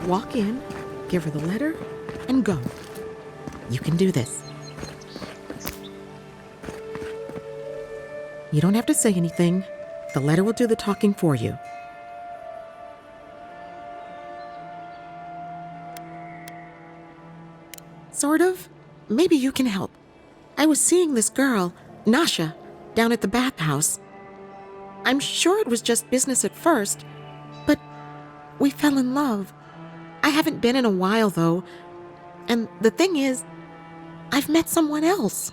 walk in, give her the letter, and go. You can do this. You don't have to say anything. The letter will do the talking for you. Sort of. Maybe you can help. I was seeing this girl, Nasha, down at the bathhouse. I'm sure it was just business at first, but we fell in love. I haven't been in a while, though. And the thing is, I've met someone else.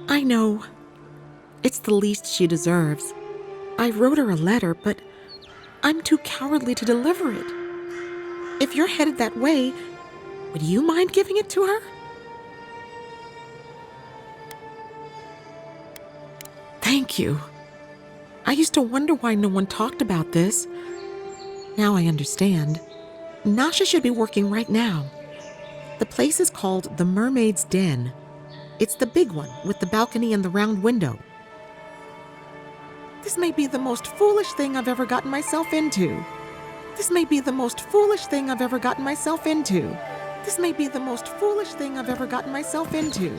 I know. It's the least she deserves. I wrote her a letter, but I'm too cowardly to deliver it. If you're headed that way, would you mind giving it to her? Thank you. I used to wonder why no one talked about this. Now I understand. Nasha should be working right now. The place is called the Mermaid's Den. It's the big one with the balcony and the round window. This may be the most foolish thing I've ever gotten myself into. This may be the most foolish thing I've ever gotten myself into. This may be the most foolish thing I've ever gotten myself into.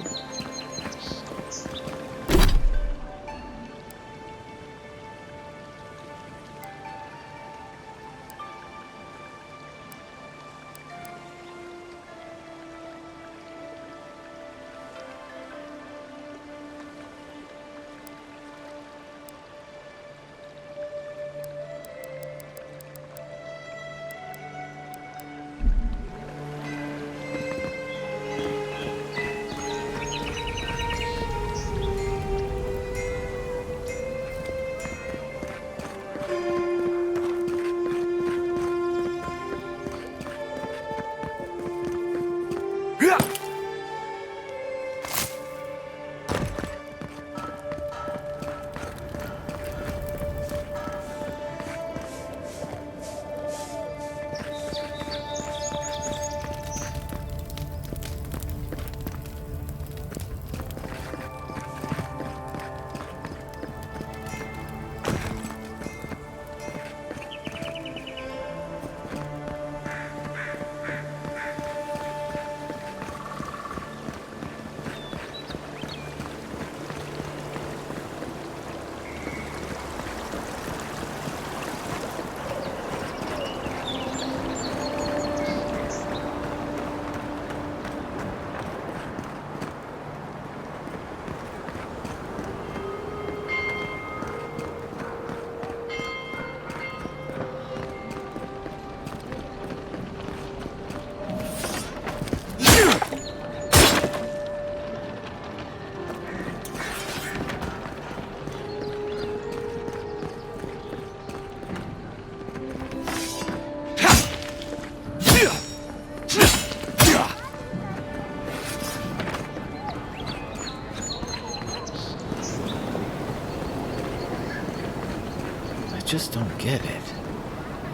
I just don't get it.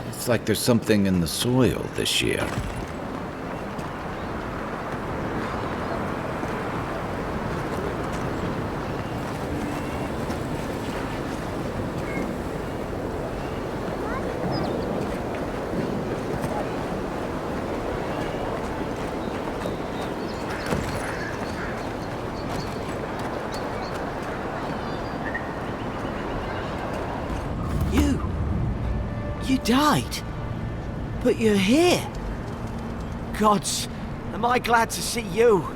It's like there's something in the soil this year. You died, but you're here. Gods, am I glad to see you.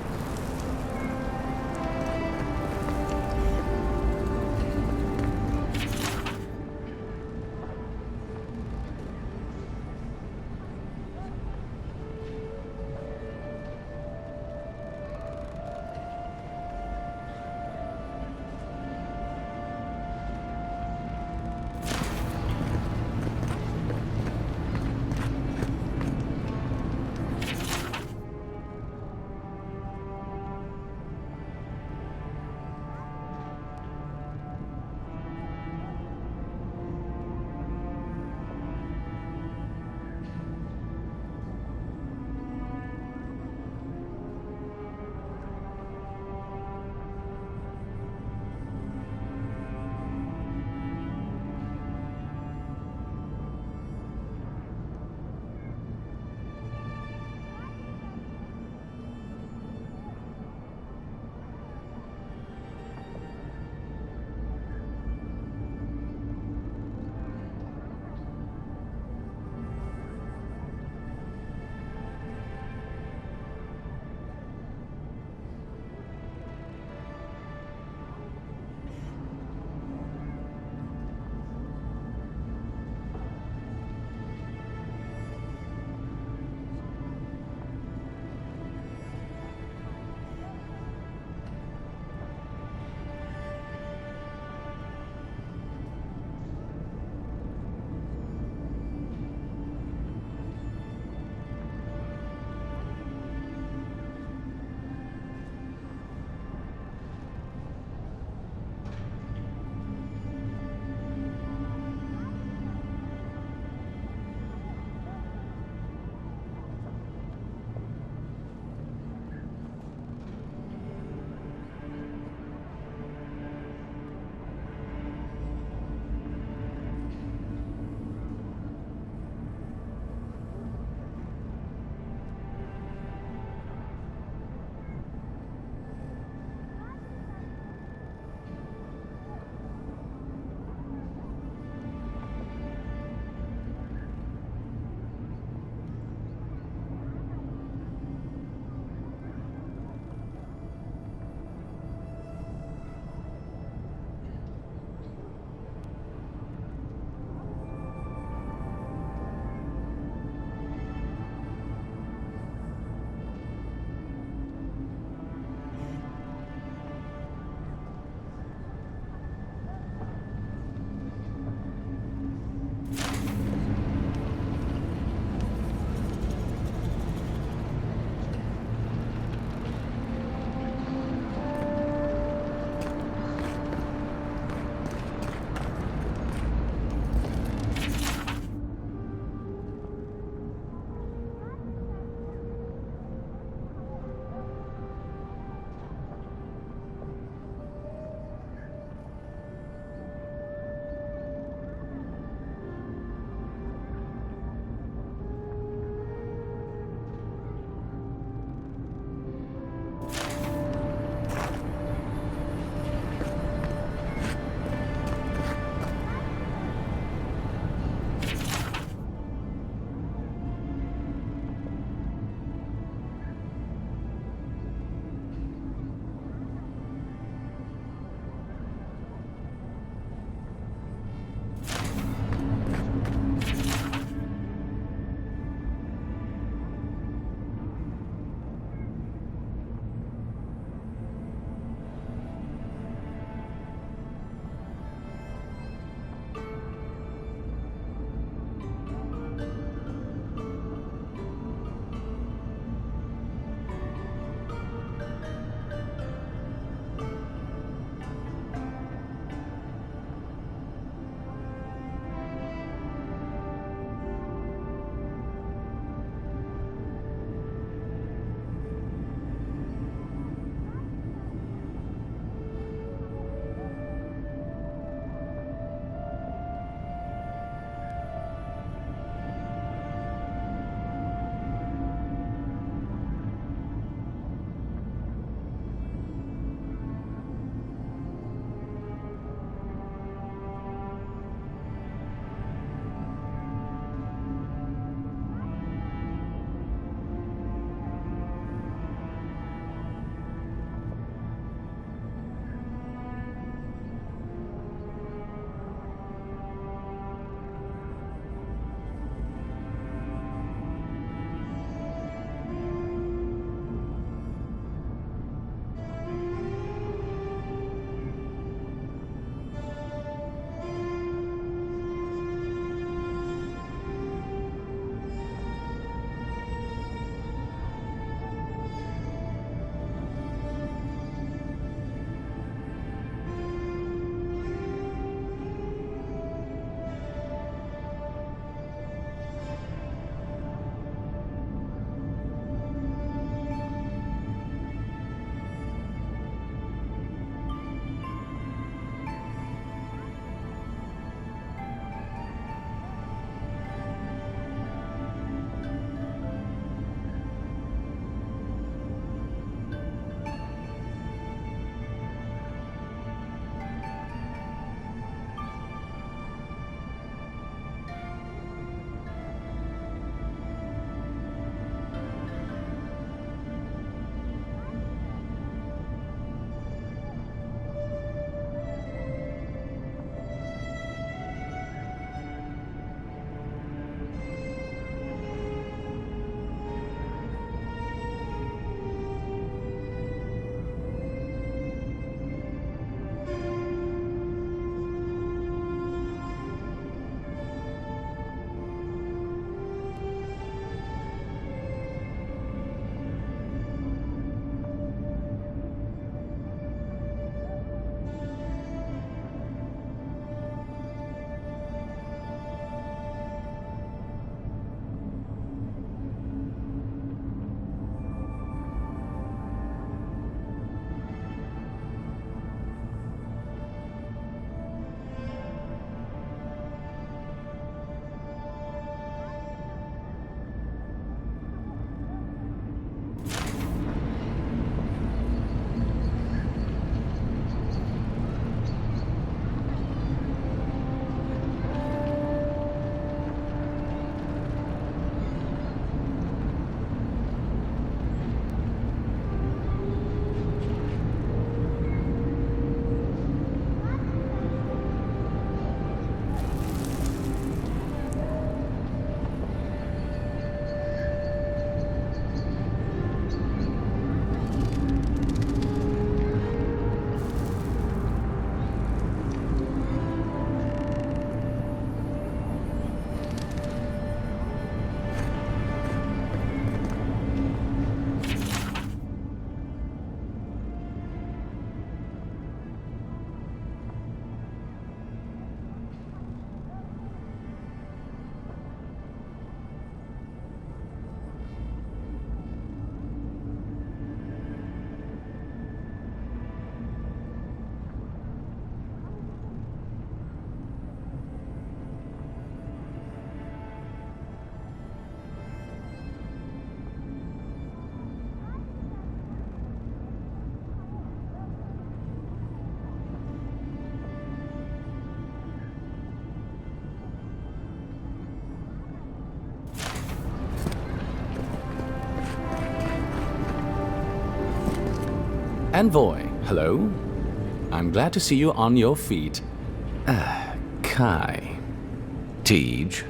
Envoy, hello. I'm glad to see you on your feet. Kai. Tej.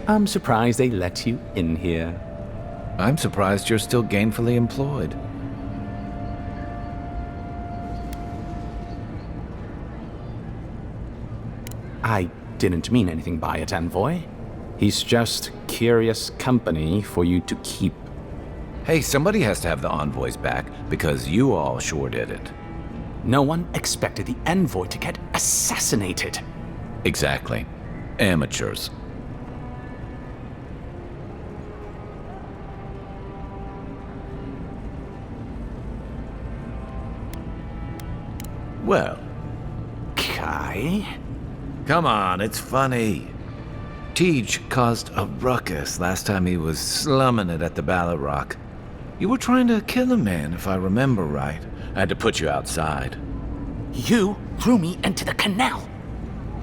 I'm surprised they let you in here. I'm surprised you're still gainfully employed. I didn't mean anything by it, Envoy. He's just curious company for you to keep. Hey, somebody has to have the envoys back, because you all sure did it. No one expected the Envoy to get assassinated. Exactly. Amateurs. Well, Kai? come on, it's funny. Tej caused a ruckus last time he was slumming it at the Ballot Rock. You were trying to kill a man, if I remember right. I had to put you outside. You threw me into the canal.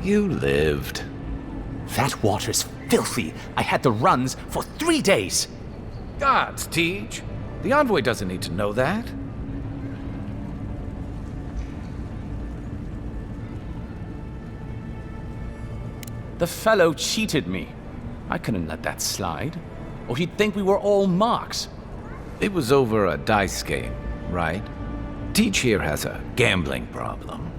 You lived. That water's filthy. I had the runs for 3 days. Gods, Tej. The envoy doesn't need to know that. The fellow cheated me. I couldn't let that slide. Or he'd think we were all marks. It was over a dice game, right? Tej here has a gambling problem.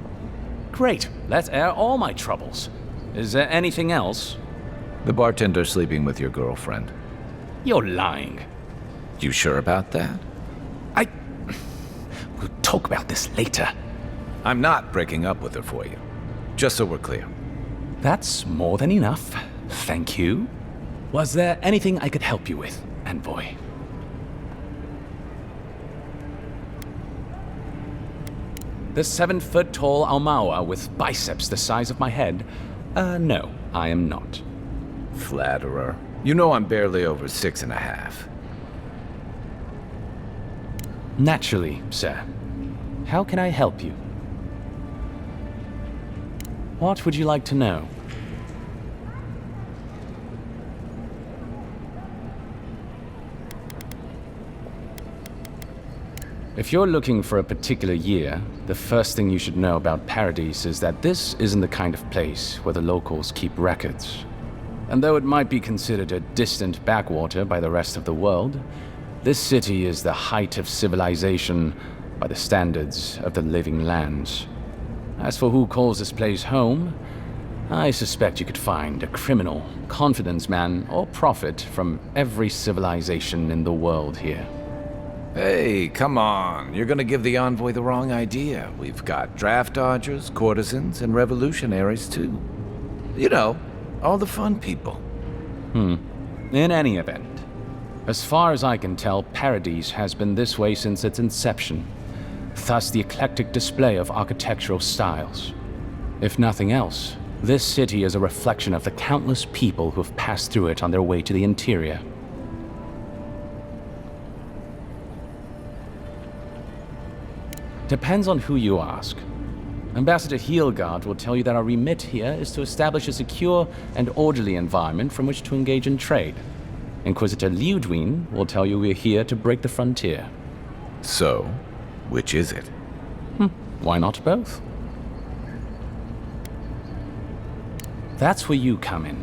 Great. Let's air all my troubles. Is there anything else? The bartender sleeping with your girlfriend. You're lying. You sure about that? We'll talk about this later. I'm not breaking up with her for you. Just so we're clear. That's more than enough. Thank you. Was there anything I could help you with, Envoy? The 7-foot-tall Aumaua with biceps the size of my head? No, I am not. Flatterer. You know I'm barely over 6.5. Naturally, sir. How can I help you? What would you like to know? If you're looking for a particular year, the first thing you should know about Paradise is that this isn't the kind of place where the locals keep records. And though it might be considered a distant backwater by the rest of the world, this city is the height of civilization by the standards of the living lands. As for who calls this place home, I suspect you could find a criminal, confidence man, or prophet from every civilization in the world here. Hey, come on. You're gonna give the envoy the wrong idea. We've got draft dodgers, courtesans, and revolutionaries, too. You know, all the fun people. In any event, as far as I can tell, Paradise has been this way since its inception. Thus the eclectic display of architectural styles. If nothing else, this city is a reflection of the countless people who have passed through it on their way to the interior. Depends on who you ask. Ambassador Heelgard will tell you that our remit here is to establish a secure and orderly environment from which to engage in trade. Inquisitor Liudwin will tell you we're here to break the frontier. So, which is it? Why not both? That's where you come in.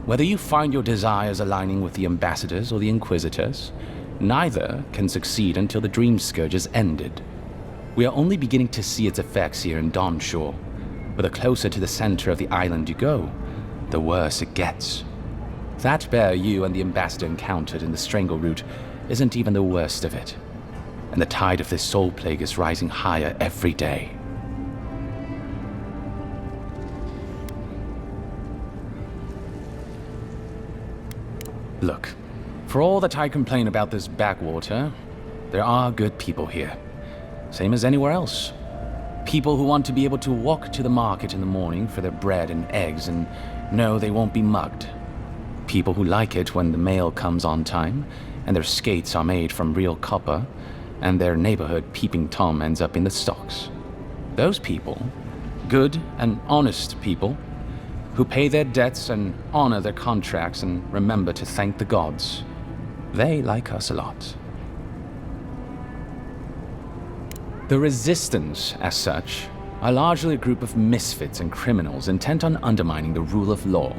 Whether you find your desires aligning with the ambassadors or the inquisitors, neither can succeed until the Dream Scourge is ended. We are only beginning to see its effects here in Dawnshore, but the closer to the center of the island you go, the worse it gets. That bear you and the ambassador encountered in the Strangle Route isn't even the worst of it, and the tide of this soul plague is rising higher every day. Look, for all that I complain about this backwater, there are good people here. Same as anywhere else. People who want to be able to walk to the market in the morning for their bread and eggs and know they won't be mugged. People who like it when the mail comes on time, and their skates are made from real copper, and their neighborhood peeping Tom ends up in the stocks. Those people, good and honest people, who pay their debts and honor their contracts and remember to thank the gods, they like us a lot. The Resistance, as such, are largely a group of misfits and criminals intent on undermining the rule of law.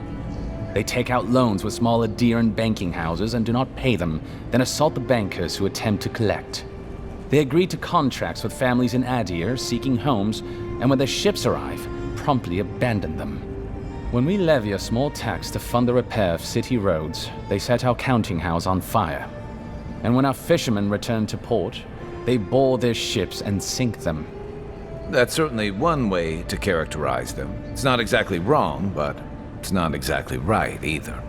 They take out loans with small adherent banking houses and do not pay them, then assault the bankers who attempt to collect. They agree to contracts with families in Adir seeking homes, and when their ships arrive, promptly abandon them. When we levy a small tax to fund the repair of city roads, they set our counting house on fire. And when our fishermen return to port, they board their ships and sink them. That's certainly one way to characterize them. It's not exactly wrong, but it's not exactly right either.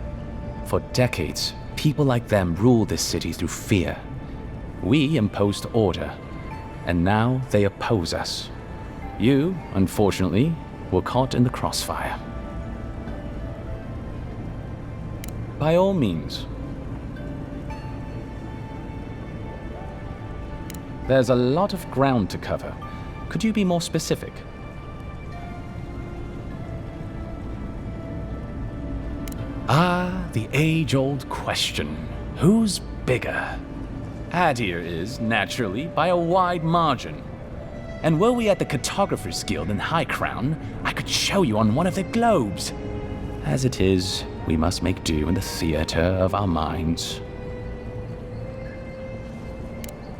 For decades, people like them ruled this city through fear. We imposed order, and now they oppose us. You, unfortunately, were caught in the crossfire. By all means. There's a lot of ground to cover. Could you be more specific? Ah, the age-old question. Who's bigger? Adir is, naturally, by a wide margin. And were we at the Cartographers Guild in High Crown, I could show you on one of the globes. As it is, we must make do in the theater of our minds.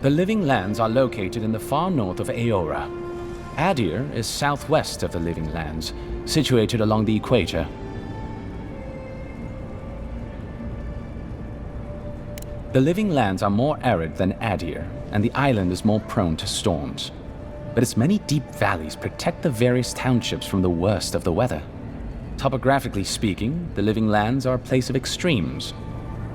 The Living Lands are located in the far north of Aora. Adir is southwest of the Living Lands, situated along the equator. The Living Lands are more arid than Adir, and the island is more prone to storms. But its many deep valleys protect the various townships from the worst of the weather. Topographically speaking, the Living Lands are a place of extremes.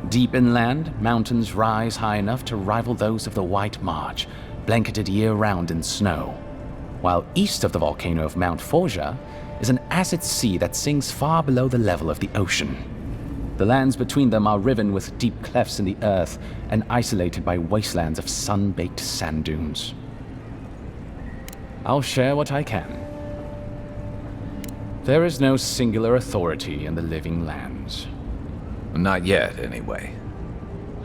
Deep inland, mountains rise high enough to rival those of the White March, blanketed year-round in snow. While east of the volcano of Mount Forja is an acid sea that sinks far below the level of the ocean. The lands between them are riven with deep clefts in the earth and isolated by wastelands of sun-baked sand dunes. I'll share what I can. There is no singular authority in the Living Lands. Not yet, anyway.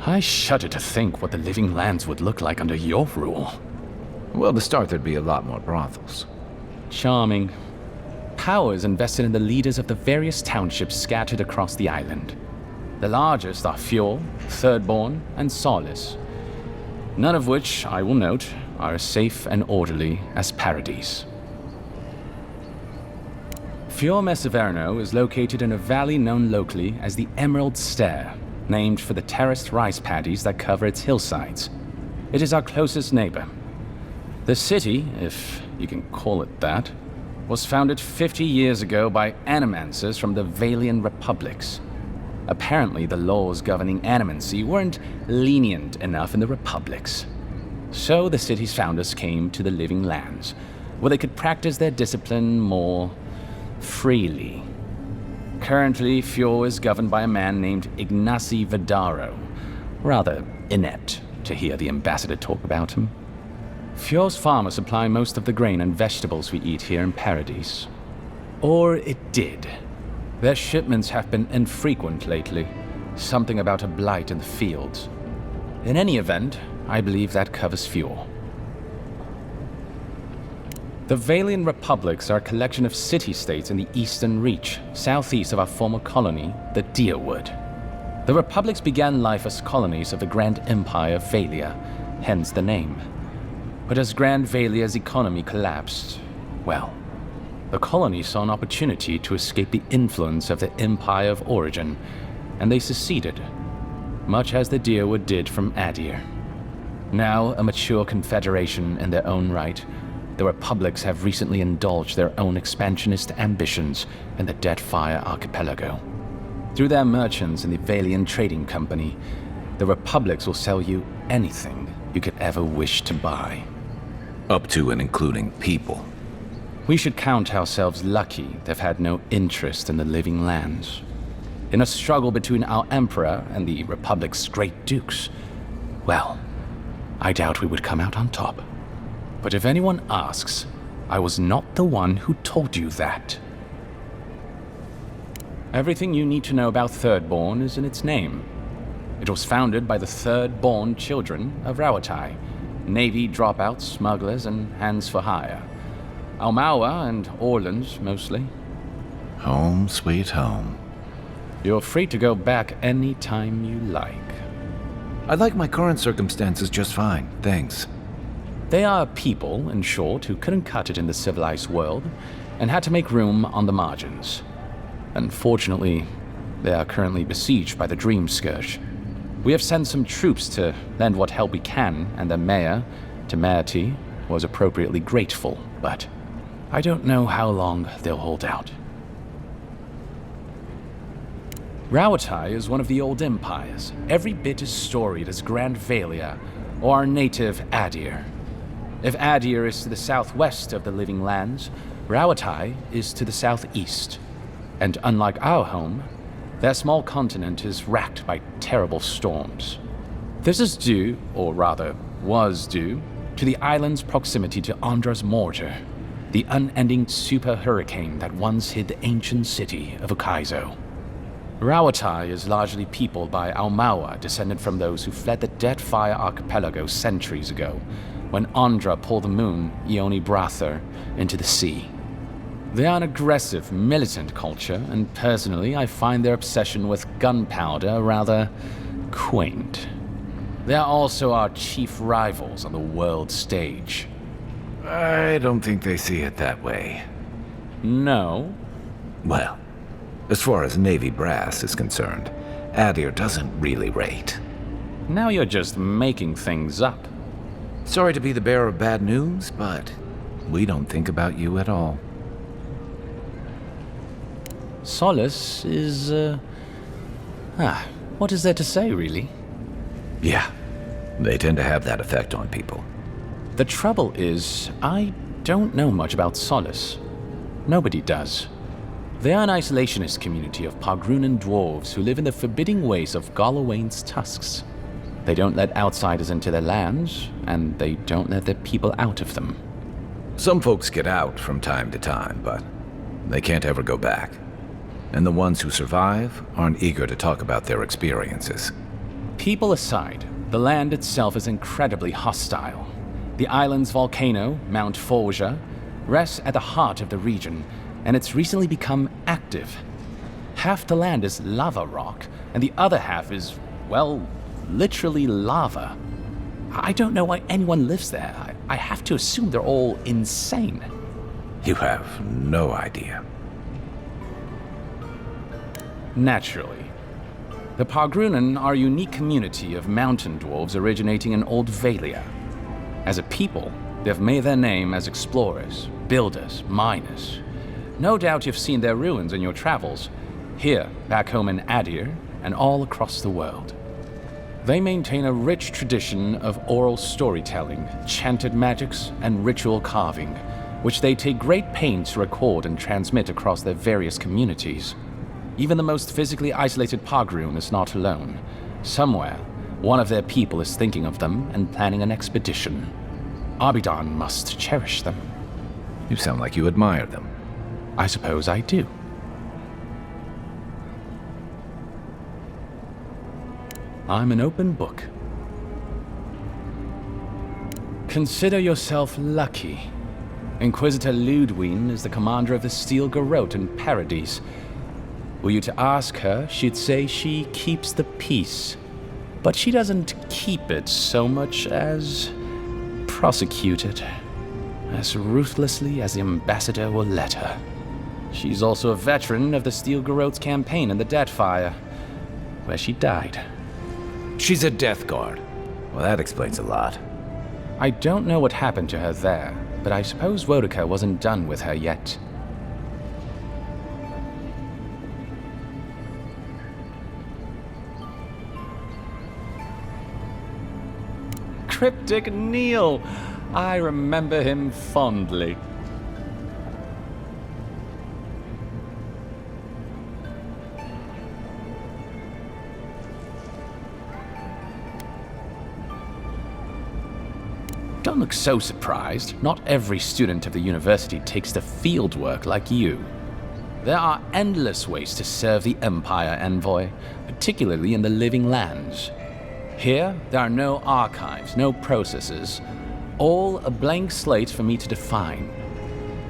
I shudder to think what the Living Lands would look like under your rule. Well, to start, there'd be a lot more brothels. Charming. Power is invested in the leaders of the various townships scattered across the island. The largest are Fjord, Thirdborn, and Solace. None of which, I will note, are as safe and orderly as Paradise. Fjord Messaverno is located in a valley known locally as the Emerald Stair, named for the terraced rice paddies that cover its hillsides. It is our closest neighbor. The city, if you can call it that, was founded 50 years ago by animancers from the Valian Republics. Apparently, the laws governing animancy weren't lenient enough in the Republics. So the city's founders came to the Living Lands, where they could practice their discipline more freely. Currently, Fjord is governed by a man named Ignacy Vidaro. Rather inept to hear the ambassador talk about him. Fjord's farmers supply most of the grain and vegetables we eat here in Paradise. Or it did. Their shipments have been infrequent lately. Something about a blight in the fields. In any event, I believe that covers Fjord. The Valian Republics are a collection of city-states in the Eastern Reach, southeast of our former colony, the Deerwood. The Republics began life as colonies of the Grand Empire of Valia, hence the name. But as Grand Valia's economy collapsed, well, the colony saw an opportunity to escape the influence of the Empire of Origin, and they seceded, much as the Deerwood did from Adir. Now a mature confederation in their own right, the Republics have recently indulged their own expansionist ambitions in the Deadfire Archipelago. Through their merchants in the Valian Trading Company, the Republics will sell you anything you could ever wish to buy. Up to and including people. We should count ourselves lucky they've had no interest in the Living Lands. In a struggle between our Emperor and the Republic's great dukes, well, I doubt we would come out on top. But if anyone asks, I was not the one who told you that. Everything you need to know about Thirdborn is in its name. It was founded by the Third-born children of Rawatai, Navy dropouts, smugglers, and hands for hire. Almawa and Orleans, mostly. Home, sweet home. You're free to go back any time you like. I like my current circumstances just fine, thanks. They are people, in short, who couldn't cut it in the civilized world and had to make room on the margins. Unfortunately, they are currently besieged by the Dream Scourge. We have sent some troops to lend what help we can, and the mayor, Temerity, was appropriately grateful, but I don't know how long they'll hold out. Rauatai is one of the old empires, every bit as storied as Grand Valia or our native Adir. If Adir is to the southwest of the Living Lands, Rauatai is to the southeast. And unlike our home, their small continent is racked by terrible storms. This is due, or rather, was due, to the island's proximity to Andra's mortar, the unending super hurricane that once hid the ancient city of Ukaizo. Rauatai is largely peopled by Almawa, descended from those who fled the Deadfire Archipelago centuries ago, when Andra pulled the moon, Ioni Brather, into the sea. They are an aggressive, militant culture, and personally I find their obsession with gunpowder rather quaint. They are also our chief rivals on the world stage. I don't think they see it that way. No? Well, as far as Navy brass is concerned, Adir doesn't really rate. Now you're just making things up. Sorry to be the bearer of bad news, but we don't think about you at all. Solace is, what is there to say, really? Yeah, they tend to have that effect on people. The trouble is, I don't know much about Solace. Nobody does. They are an isolationist community of Pagrunan dwarves who live in the forbidding ways of Galawain's tusks. They don't let outsiders into their lands, and they don't let their people out of them. Some folks get out from time to time, but they can't ever go back. And the ones who survive aren't eager to talk about their experiences. People aside, the land itself is incredibly hostile. The island's volcano, Mount Forja, rests at the heart of the region, and it's recently become active. Half the land is lava rock, and the other half is, well, literally lava. I don't know why anyone lives there. I have to assume they're all insane. You have no idea. Naturally. The Pagrunan are a unique community of mountain dwarves originating in Old Valia. As a people, they've made their name as explorers, builders, miners. No doubt you've seen their ruins in your travels, here, back home in Adir, and all across the world. They maintain a rich tradition of oral storytelling, chanted magics, and ritual carving, which they take great pains to record and transmit across their various communities. Even the most physically isolated Pagrun is not alone. Somewhere, one of their people is thinking of them and planning an expedition. Abidan must cherish them. You sound like you admire them. I suppose I do. I'm an open book. Consider yourself lucky. Inquisitor Ludwine is the commander of the Steel Garrote in Paradise. Were you to ask her, she'd say she keeps the peace. But she doesn't keep it so much as prosecute it. As ruthlessly as the ambassador will let her. She's also a veteran of the Steel Garrote's campaign in the Deadfire, where she died. She's a Death Guard. Well, that explains a lot. I don't know what happened to her there, but I suppose Wodica wasn't done with her yet. Cryptic Neil! I remember him fondly. Don't look so surprised. Not every student of the university takes the field work like you. There are endless ways to serve the Empire, Envoy, particularly in the Living Lands. Here, there are no archives, no processes, all a blank slate for me to define.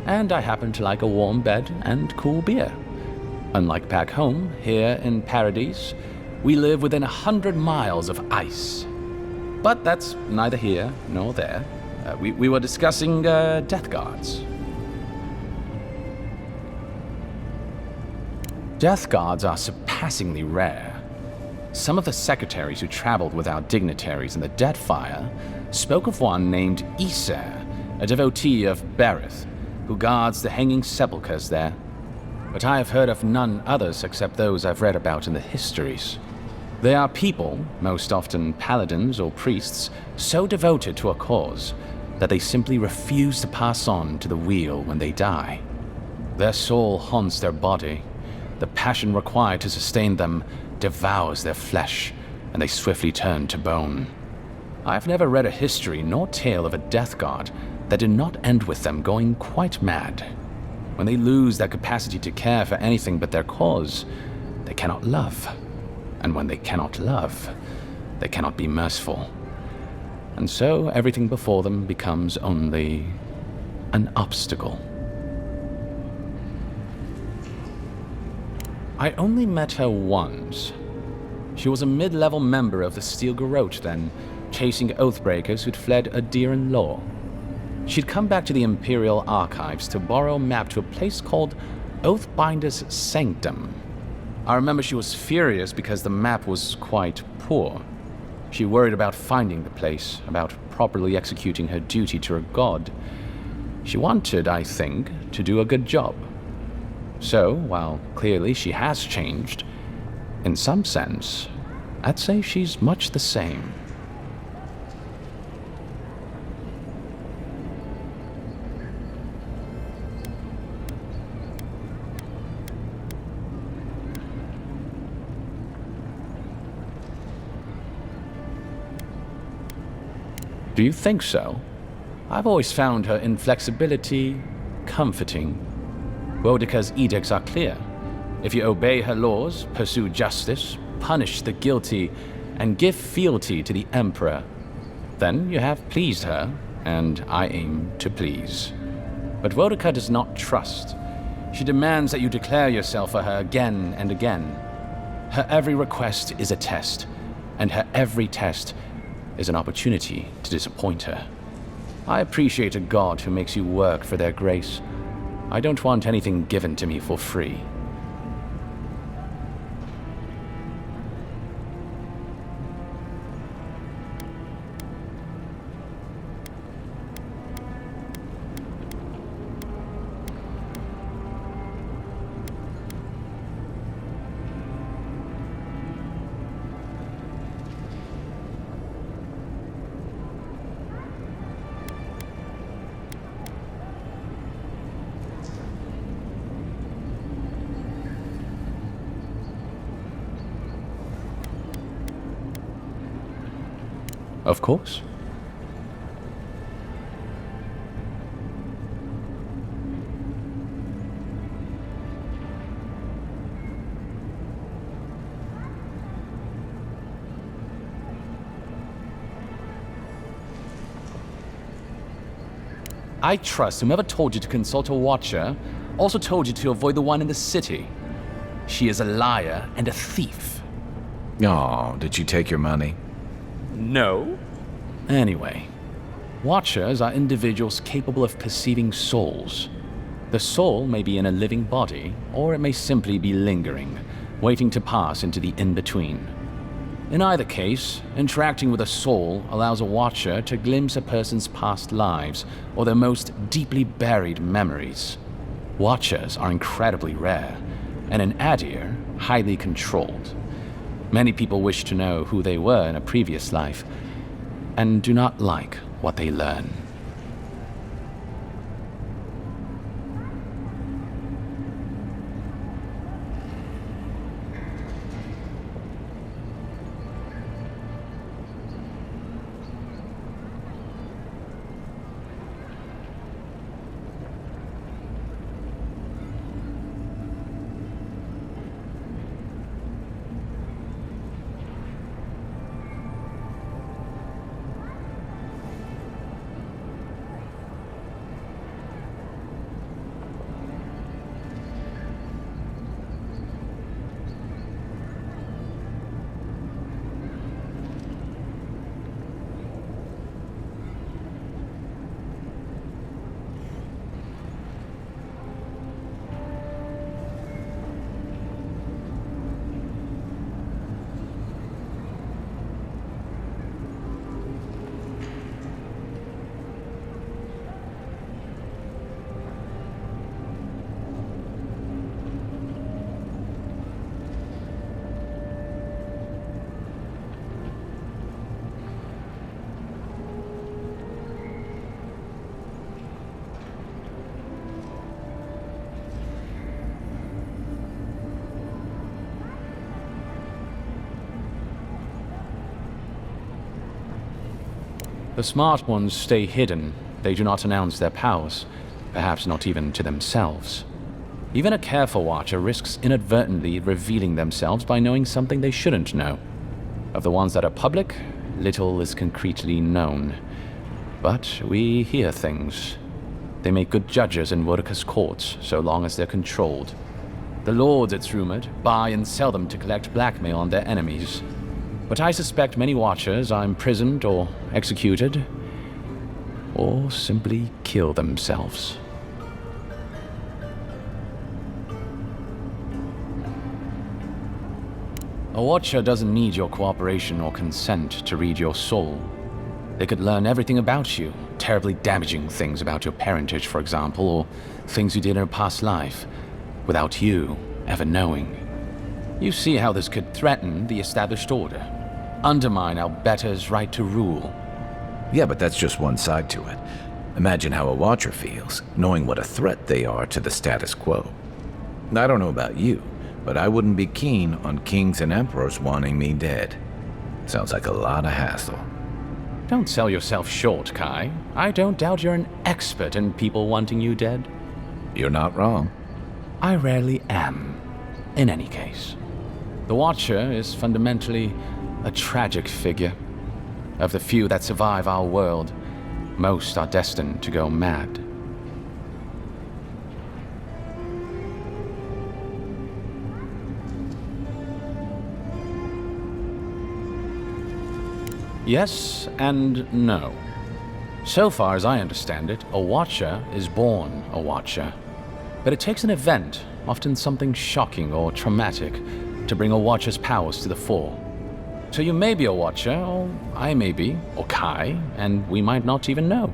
And I happen to like a warm bed and cool beer. Unlike back home, here in Paradise, we live within 100 miles of ice. But that's neither here nor there. We were discussing death guards. Death guards are surpassingly rare. Some of the secretaries who traveled with our dignitaries in the Deathfire spoke of one named Isser, a devotee of Berith, who guards the hanging sepulchres there. But I have heard of none others except those I've read about in the histories. They are people, most often paladins or priests, so devoted to a cause that they simply refuse to pass on to the wheel when they die. Their soul haunts their body. The passion required to sustain them devours their flesh, and they swiftly turn to bone. I've never read a history nor tale of a death guard that did not end with them going quite mad. When they lose their capacity to care for anything but their cause, they cannot love. And when they cannot love, they cannot be merciful. And so everything before them becomes only an obstacle. I only met her once. She was a mid-level member of the Steel Garrote then, chasing oathbreakers who'd fled Adiran law. She'd come back to the Imperial Archives to borrow a map to a place called Oathbinder's Sanctum. I remember she was furious because the map was quite poor. She worried about finding the place, about properly executing her duty to her god. She wanted, I think, to do a good job. So, while clearly she has changed, in some sense, I'd say she's much the same. Do you think so? I've always found her inflexibility comforting. Boudica's edicts are clear. If you obey her laws, pursue justice, punish the guilty, and give fealty to the Emperor, then you have pleased her, and I aim to please. But Boudica does not trust. She demands that you declare yourself for her again and again. Her every request is a test, and her every test is an opportunity to disappoint her. I appreciate a god who makes you work for their grace. I don't want anything given to me for free. Of course. I trust whomever told you to consult a watcher also told you to avoid the one in the city. She is a liar and a thief. Oh, did you take your money? No. Anyway, watchers are individuals capable of perceiving souls. The soul may be in a living body, or it may simply be lingering, waiting to pass into the in-between. In either case, interacting with a soul allows a watcher to glimpse a person's past lives or their most deeply buried memories. Watchers are incredibly rare, and in Adir, highly controlled. Many people wish to know who they were in a previous life, and do not like what they learn. The smart ones stay hidden. They do not announce their powers, perhaps not even to themselves. Even a careful watcher risks inadvertently revealing themselves by knowing something they shouldn't know. Of the ones that are public, little is concretely known. But we hear things. They make good judges in Woodica's courts, so long as they're controlled. The lords, it's rumored, buy and sell them to collect blackmail on their enemies. But I suspect many watchers are imprisoned or executed, or simply kill themselves. A watcher doesn't need your cooperation or consent to read your soul. They could learn everything about you, terribly damaging things about your parentage, for example, or things you did in a past life, without you ever knowing. You see how this could threaten the established order, undermine Alberta's right to rule. Yeah, but that's just one side to it. Imagine how a watcher feels, knowing what a threat they are to the status quo. I don't know about you, but I wouldn't be keen on kings and emperors wanting me dead. Sounds like a lot of hassle. Don't sell yourself short, Kai. I don't doubt you're an expert in people wanting you dead. You're not wrong. I rarely am, in any case. The Watcher is fundamentally a tragic figure. Of the few that survive our world, most are destined to go mad. Yes and no. So far as I understand it, a Watcher is born a Watcher. But it takes an event, often something shocking or traumatic, to bring a Watcher's powers to the fore. So you may be a Watcher, or I may be, or Kai, and we might not even know.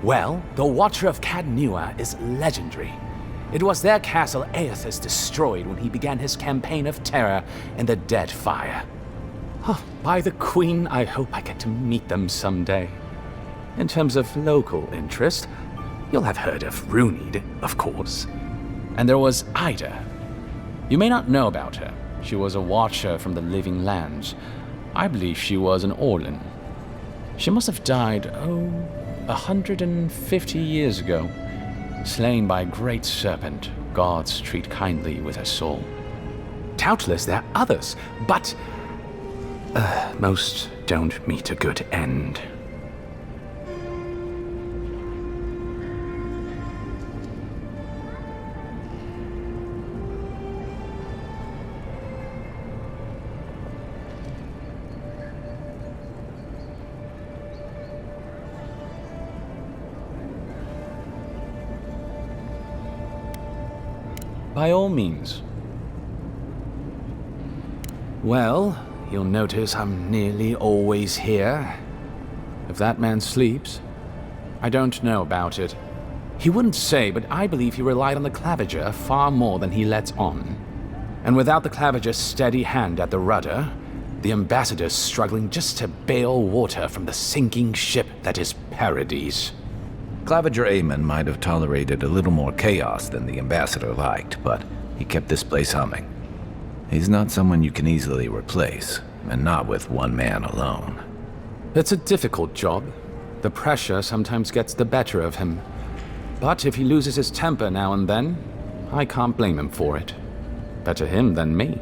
Well, the Watcher of Cadnua is legendary. It was their castle Aethys destroyed when he began his campaign of terror in the Dead Fire. Oh, by the Queen, I hope I get to meet them someday. In terms of local interest, you'll have heard of Runid, of course. And there was Ida. You may not know about her. She was a Watcher from the Living Lands. I believe she was an Orlin. She must have died, 150 years ago. Slain by a great serpent, gods treat kindly with her soul. Doubtless there are others, but most don't meet a good end. By all means. Well, you'll notice I'm nearly always here. If that man sleeps, I don't know about it. He wouldn't say, but I believe he relied on the Claviger far more than he lets on. And without the Claviger's steady hand at the rudder, the ambassador's struggling just to bail water from the sinking ship that is Paradise. Claviger Amon might have tolerated a little more chaos than the ambassador liked, but he kept this place humming. He's not someone you can easily replace, and not with one man alone. It's a difficult job. The pressure sometimes gets the better of him. But if he loses his temper now and then, I can't blame him for it. Better him than me.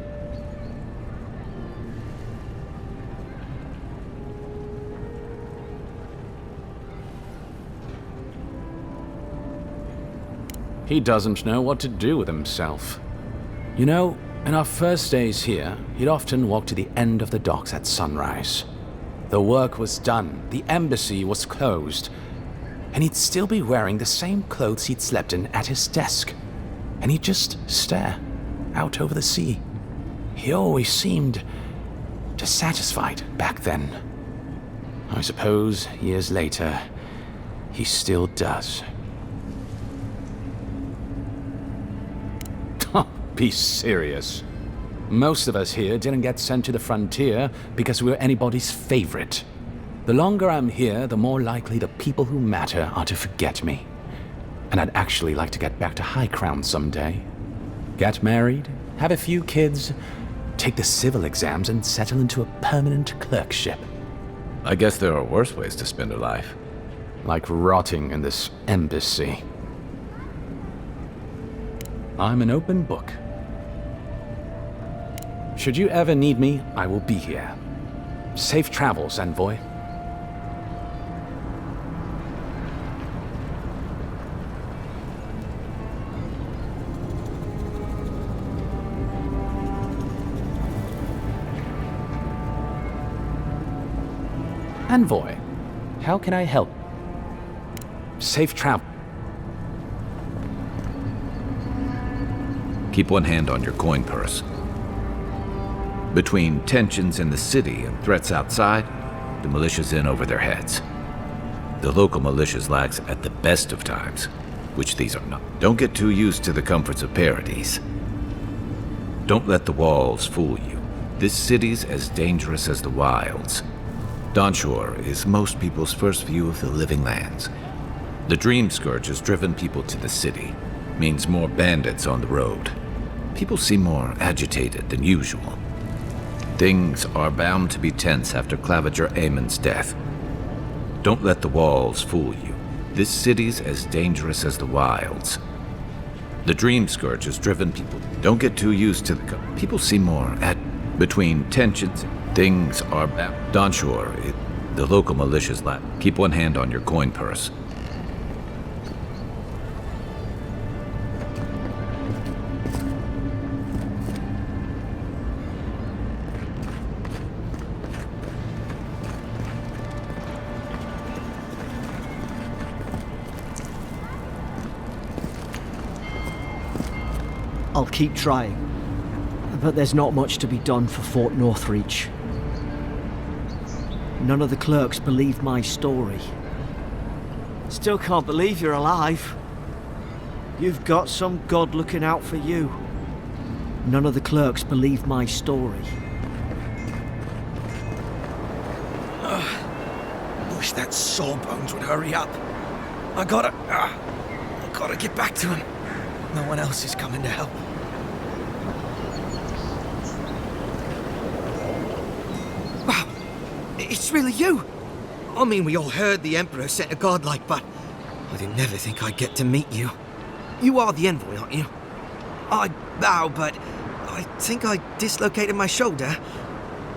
He doesn't know what to do with himself. You know, in our first days here, he'd often walk to the end of the docks at sunrise. The work was done, the embassy was closed, and he'd still be wearing the same clothes he'd slept in at his desk. And he'd just stare out over the sea. He always seemed dissatisfied back then. I suppose, years later, he still does. Be serious. Most of us here didn't get sent to the frontier because we were anybody's favorite. The longer I'm here, the more likely the people who matter are to forget me. And I'd actually like to get back to High Crown someday. Get married, have a few kids, take the civil exams, and settle into a permanent clerkship. I guess there are worse ways to spend a life. Like rotting in this embassy. I'm an open book. Should you ever need me, I will be here. Safe travels, envoy. Envoy, how can I help? Safe travel. Keep one hand on your coin purse. Between tensions in the city and threats outside, the militia's in over their heads. The local militia's lax at the best of times, which these are not. Don't get too used to the comforts of paradise. Don't let the walls fool you. This city's as dangerous as the wilds. Donshore is most people's first view of the living lands. The Dream Scourge has driven people to the city, means more bandits on the road. People seem more agitated than usual. Things are bound to be tense after Claviger Aemon's death. Don't let the walls fool you. This city's as dangerous as the wilds. The Dream Scourge has driven people. Don't get too used to the... People seem more between tensions. Things are bound. Donshore, the local militia's lap. Keep one hand on your coin purse. I'll keep trying. But there's not much to be done for Fort Northreach. None of the clerks believe my story. Still can't believe you're alive. You've got some god looking out for you. None of the clerks believe my story. Wish that Sawbones would hurry up. I gotta get back to him. No one else is coming to help. Wow, it's really you. I mean, we all heard the Emperor sent a godlike, but I didn't never think I'd get to meet you. You are the envoy, aren't you? I bow, but I think I dislocated my shoulder,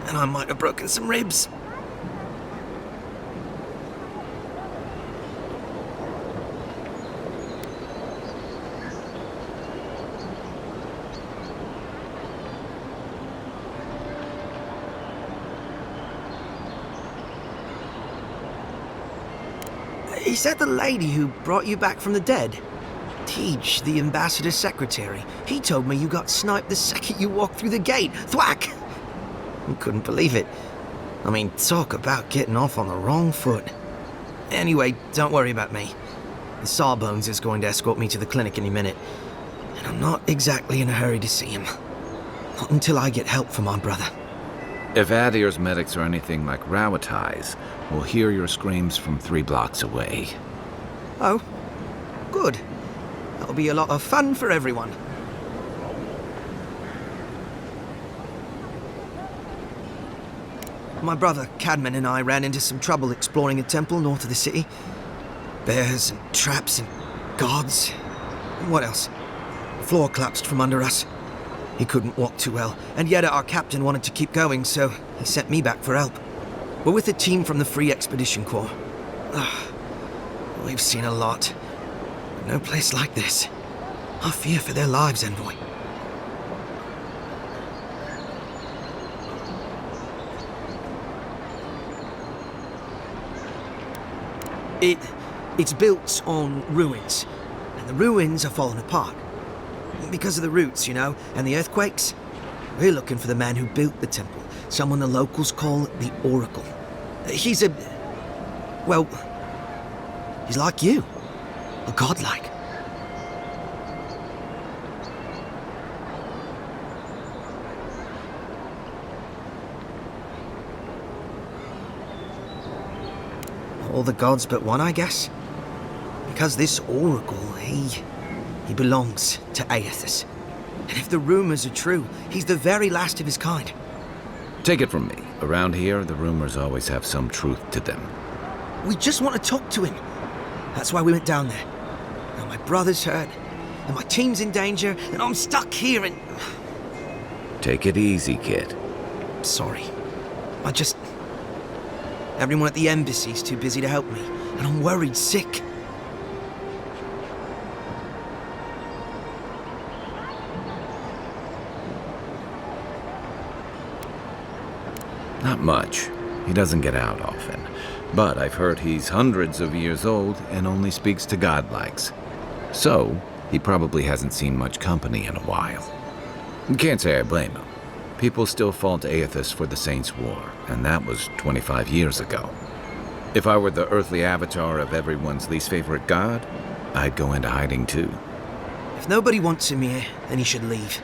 and I might have broken some ribs. Is that the lady who brought you back from the dead? Tej, the ambassador's secretary. He told me you got sniped the second you walked through the gate. Thwack! I couldn't believe it. I mean, talk about getting off on the wrong foot. Anyway, don't worry about me. The Sawbones is going to escort me to the clinic any minute. And I'm not exactly in a hurry to see him. Not until I get help from my brother. If Adir's medics are anything like Rawatai's, we'll hear your screams from 3 blocks away. Oh, good. That'll be a lot of fun for everyone. My brother, Cadman, and I ran into some trouble exploring a temple north of the city. Bears and traps and guards. And what else? The floor collapsed from under us. He couldn't walk too well, and yet our captain wanted to keep going, so he sent me back for help. We're with a team from the Free Expedition Corps. We've seen a lot. No place like this. I fear for their lives, Envoy. It's built on ruins, and the ruins are falling apart. Because of the roots, you know, and the earthquakes. We're looking for the man who built the temple, someone the locals call the Oracle. He's well, he's like you, a godlike. All the gods but one, I guess. Because this Oracle, he belongs to Aethys. And if the rumors are true, he's the very last of his kind. Take it from me. Around here, the rumors always have some truth to them. We just want to talk to him. That's why we went down there. Now my brother's hurt, and my team's in danger, and I'm stuck here and... Take it easy, kid. Sorry. Everyone at the embassy's too busy to help me, and I'm worried sick. Not much. He doesn't get out often. But I've heard he's hundreds of years old and only speaks to godlikes. So, he probably hasn't seen much company in a while. Can't say I blame him. People still fault Aethys for the Saints' War, and that was 25 years ago. If I were the earthly avatar of everyone's least favorite god, I'd go into hiding too. If nobody wants him here, then he should leave.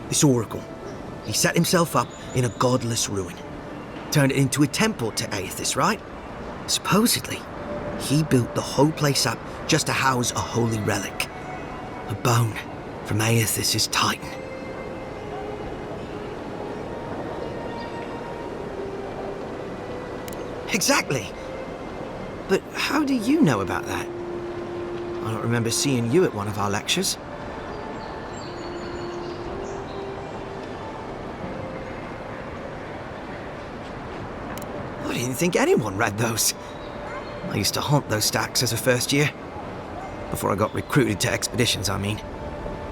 This oracle, he set himself up in a godless ruin. Turned it into a temple to Aethys, right? Supposedly, he built the whole place up just to house a holy relic. A bone from Aethys' titan. Exactly. But how do you know about that? I don't remember seeing you at one of our lectures. I didn't think anyone read those. I used to haunt those stacks as a first year. Before I got recruited to expeditions, I mean.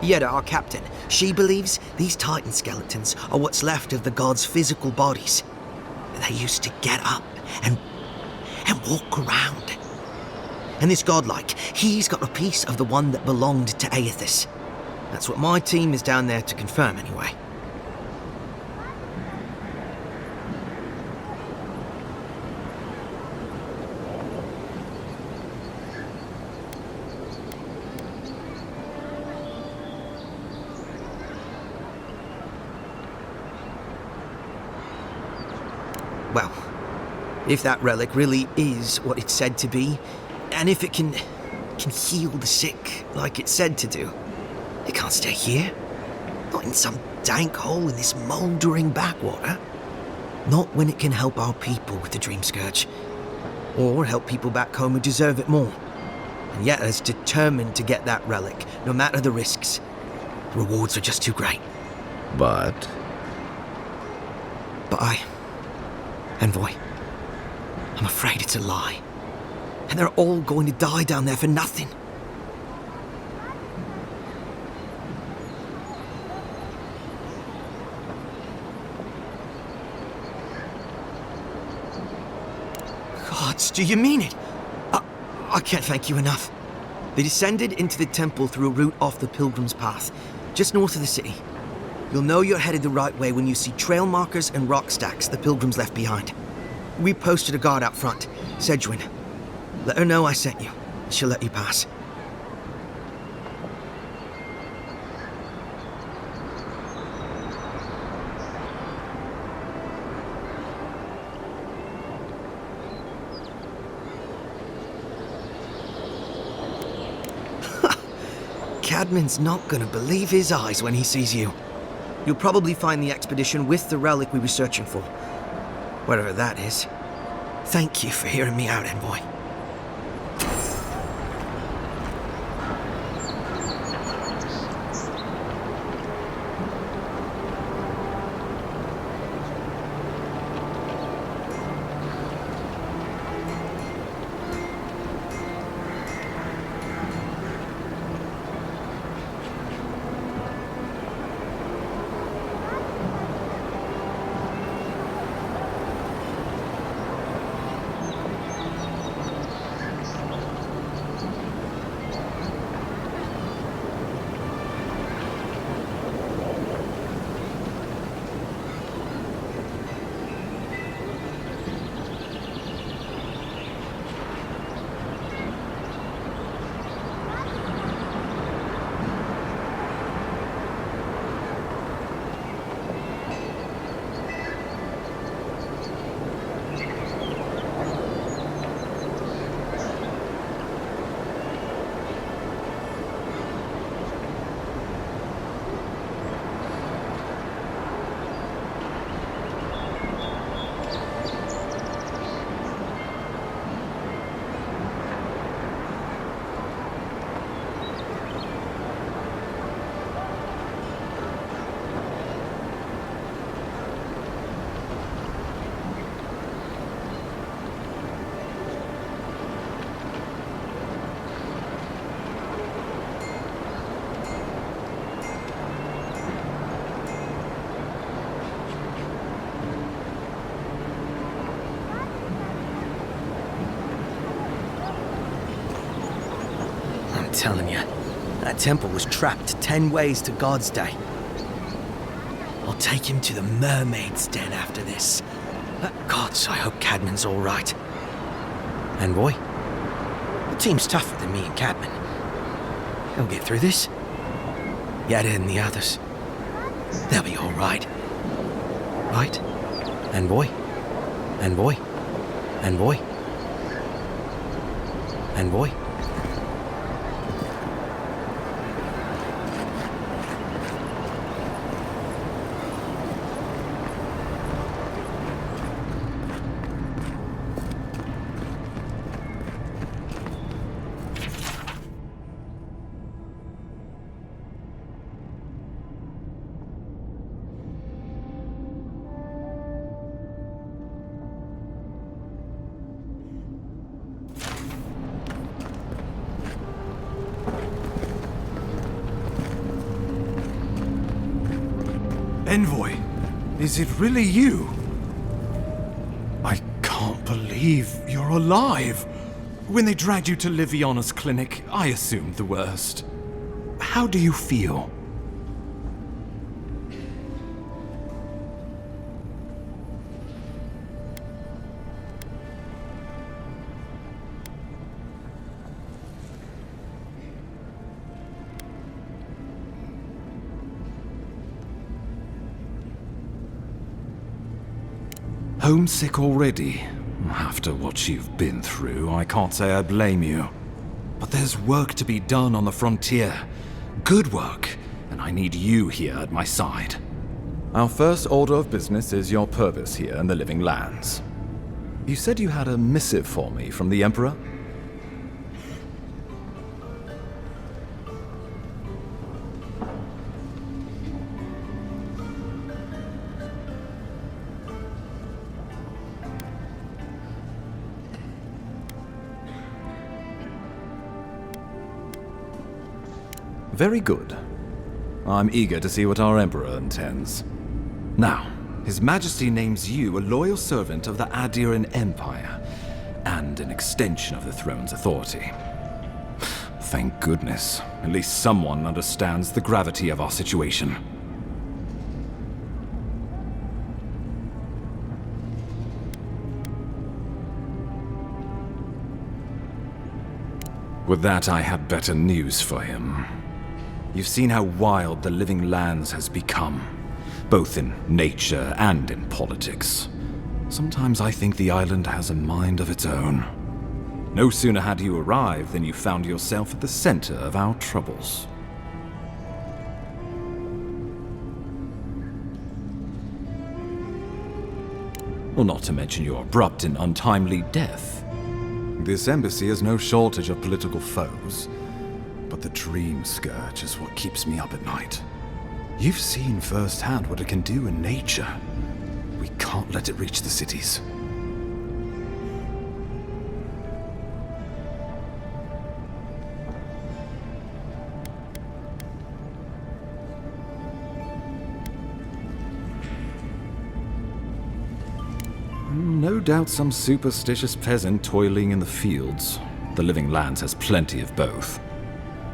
Yeda, our captain, she believes these titan skeletons are what's left of the gods' physical bodies. They used to get up and walk around. And this godlike, he's got a piece of the one that belonged to Aethys. That's what my team is down there to confirm anyway. Well, if that relic really is what it's said to be, and if it can heal the sick like it's said to do, it can't stay here. Not in some dank hole in this mouldering backwater. Not when it can help our people with the Dream Scourge. Or help people back home who deserve it more. And yet is determined to get that relic, no matter the risks. The rewards are just too great. But Envoy, I'm afraid it's a lie. And they're all going to die down there for nothing. Gods, do you mean it? I can't thank you enough. They descended into the temple through a route off the Pilgrim's Path, just north of the city. You'll know you're headed the right way when you see trail markers and rock stacks the Pilgrims left behind. We posted a guard out front, Sedgwin. Let her know I sent you. She'll let you pass. Cadman's not gonna believe his eyes when he sees you. You'll probably find the expedition with the relic we were searching for. Whatever that is. Thank you for hearing me out, Envoy. telling you, that temple was trapped 10 ways to God's Day. I'll take him to the mermaid's den after this. Gods, I hope Cadman's all right. Envoy, the team's tougher than me and Cadman. He'll get through this. Yetta and the others, they'll be all right. Right? Envoy? Envoy? Envoy? Envoy? Envoy, is it really you? I can't believe you're alive. When they dragged you to Liviana's clinic, I assumed the worst. How do you feel? Homesick already? After what you've been through, I can't say I blame you. But there's work to be done on the frontier. Good work, and I need you here at my side. Our first order of business is your purpose here in the Living Lands. You said you had a missive for me from the Emperor? Very good. I'm eager to see what our Emperor intends. Now, His Majesty names you a loyal servant of the Adiran Empire, and an extension of the throne's authority. Thank goodness, at least someone understands the gravity of our situation. With that, I had better news for him. You've seen how wild the Living Lands has become, both in nature and in politics. Sometimes I think the island has a mind of its own. No sooner had you arrived than you found yourself at the center of our troubles. Well, not to mention your abrupt and untimely death. This embassy has no shortage of political foes, but the Dream Scourge is what keeps me up at night. You've seen firsthand what it can do in nature. We can't let it reach the cities. No doubt some superstitious peasant toiling in the fields. The Living Lands has plenty of both.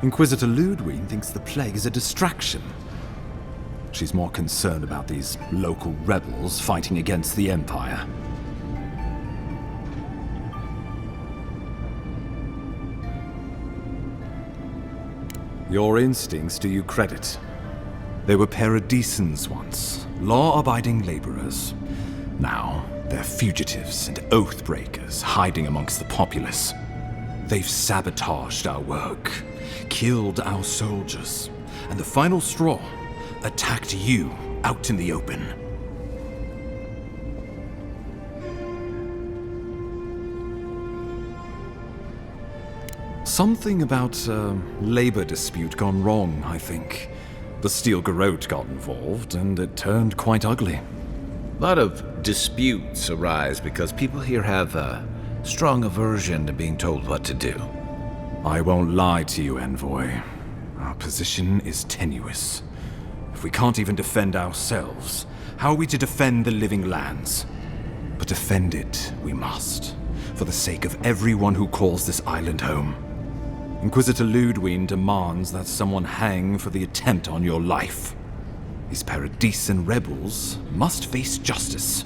Inquisitor Ludwig thinks the plague is a distraction. She's more concerned about these local rebels fighting against the Empire. Your instincts do you credit. They were paradisans once, law-abiding laborers. Now, they're fugitives and oath-breakers hiding amongst the populace. They've sabotaged our work, killed our soldiers, and the final straw, attacked you out in the open. Something about a labor dispute gone wrong, I think. The Steel Garrote got involved, and it turned quite ugly. A lot of disputes arise because people here have a strong aversion to being told what to do. I won't lie to you, Envoy. Our position is tenuous. If we can't even defend ourselves, how are we to defend the Living Lands? But defend it we must, for the sake of everyone who calls this island home. Inquisitor Ludwig demands that someone hang for the attempt on your life. These Paradisian rebels must face justice.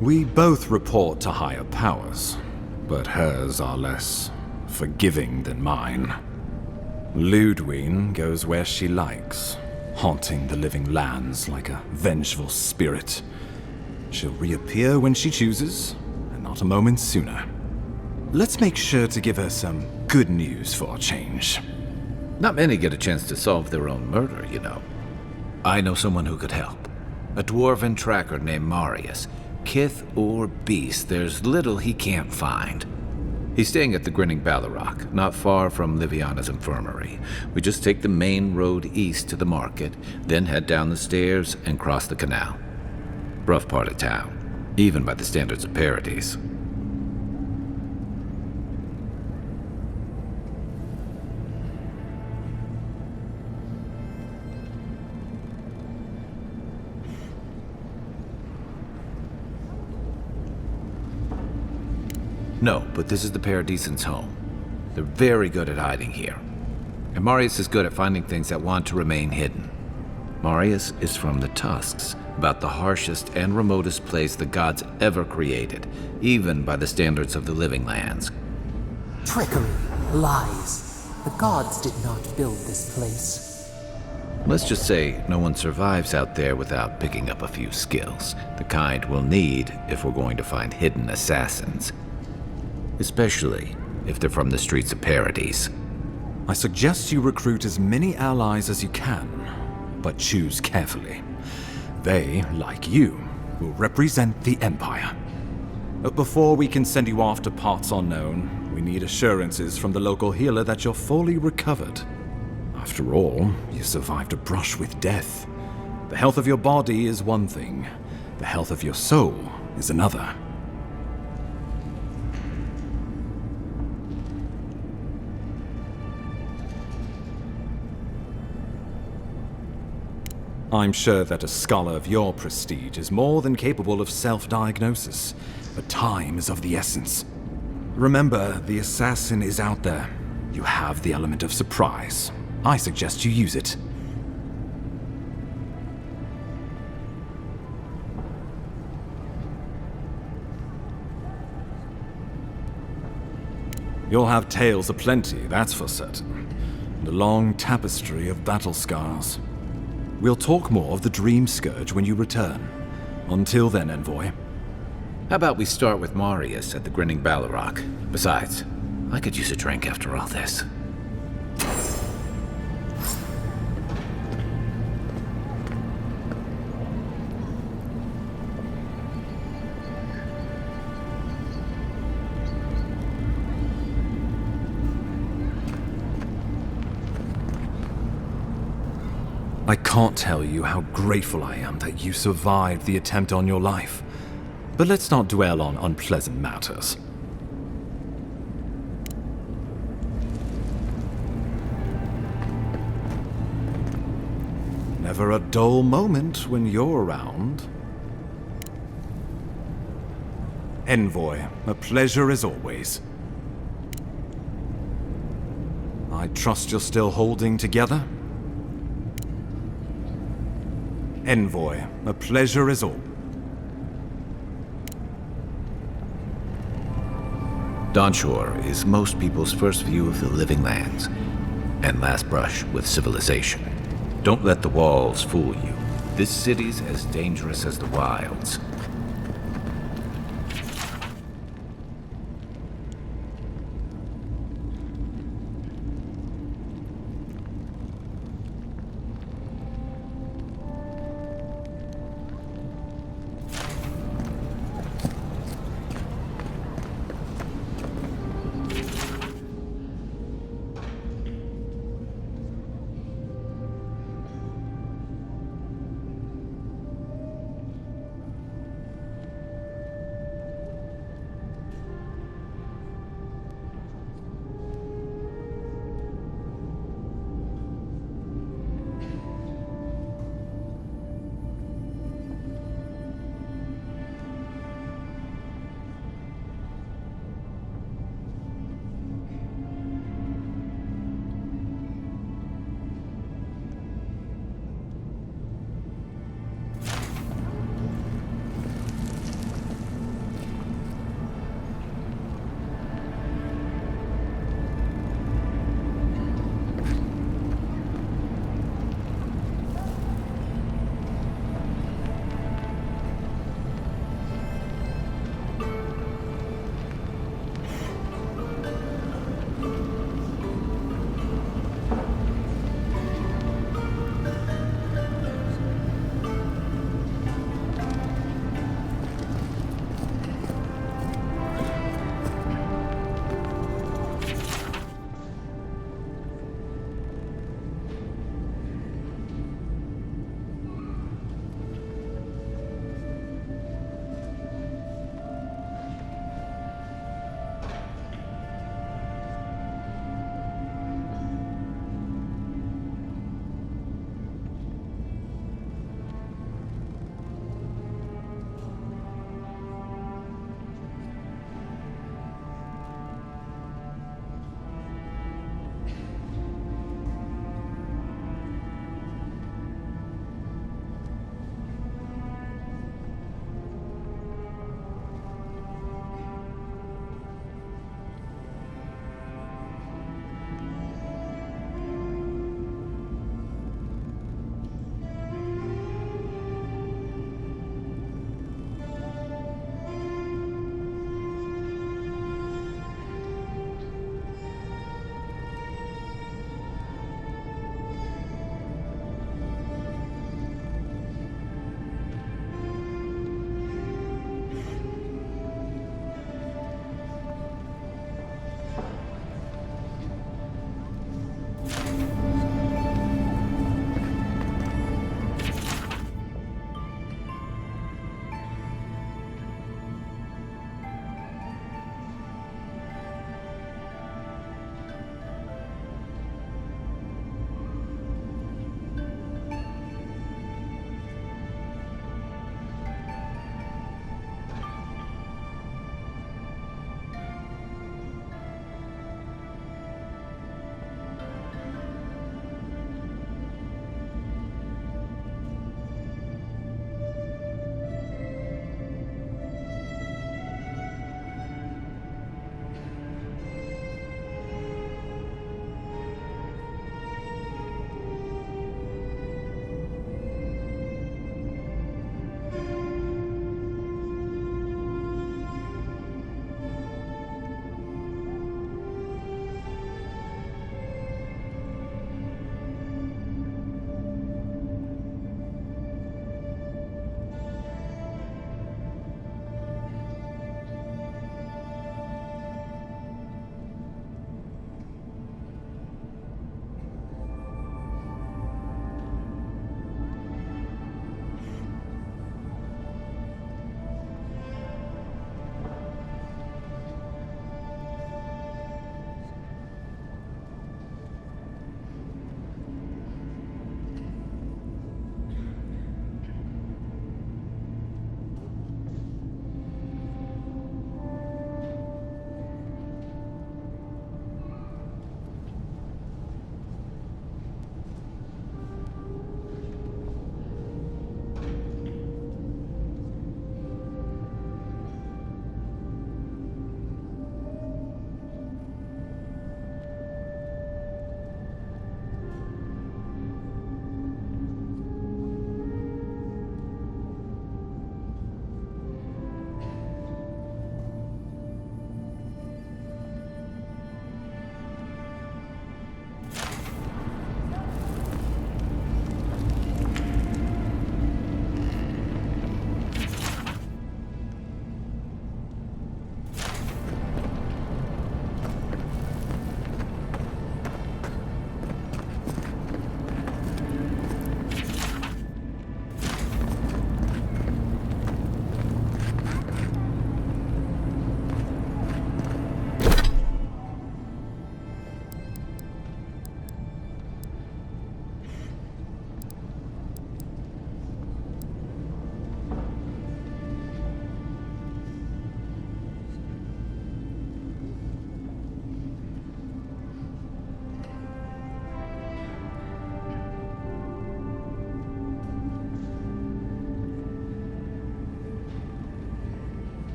We both report to higher powers, but hers are less forgiving than mine. Ludwig goes where she likes, haunting the living lands like a vengeful spirit. She'll reappear when she chooses, and not a moment sooner. Let's make sure to give her some good news for a change. Not many get a chance to solve their own murder, you know. I know someone who could help. A dwarven tracker named Marius. Kith or beast, there's little he can't find. He's staying at the Grinning Ballarrock, not far from Liviana's infirmary. We just take the main road east to the market, then head down the stairs and cross the canal. Rough part of town, even by the standards of Paradise. No, but this is the Paradisians' home. They're very good at hiding here. And Marius is good at finding things that want to remain hidden. Marius is from the Tusks, about the harshest and remotest place the gods ever created, even by the standards of the living lands. Trickery, lies. The gods did not build this place. Let's just say no one survives out there without picking up a few skills, the kind we'll need if we're going to find hidden assassins. Especially if they're from the streets of Paradise. I suggest you recruit as many allies as you can, but choose carefully. They, like you, will represent the Empire. But before we can send you off to parts unknown, we need assurances from the local healer that you're fully recovered. After all, you survived a brush with death. The health of your body is one thing, the health of your soul is another. I'm sure that a scholar of your prestige is more than capable of self-diagnosis, but time is of the essence. Remember, the assassin is out there. You have the element of surprise. I suggest you use it. You'll have tales aplenty, that's for certain. And a long tapestry of battle scars. We'll talk more of the Dream Scourge when you return. Until then, Envoy. How about we start with Marius at the Grinning Ballarrock? Besides, I could use a drink after all this. I can't tell you how grateful I am that you survived the attempt on your life. But let's not dwell on unpleasant matters. Never a dull moment when you're around. Envoy, a pleasure as always. I trust you're still holding together? Envoy, a pleasure as all. Dawnshore is most people's first view of the living lands, and last brush with civilization. Don't let the walls fool you. This city's as dangerous as the wilds.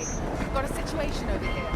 way. We've got a situation over here.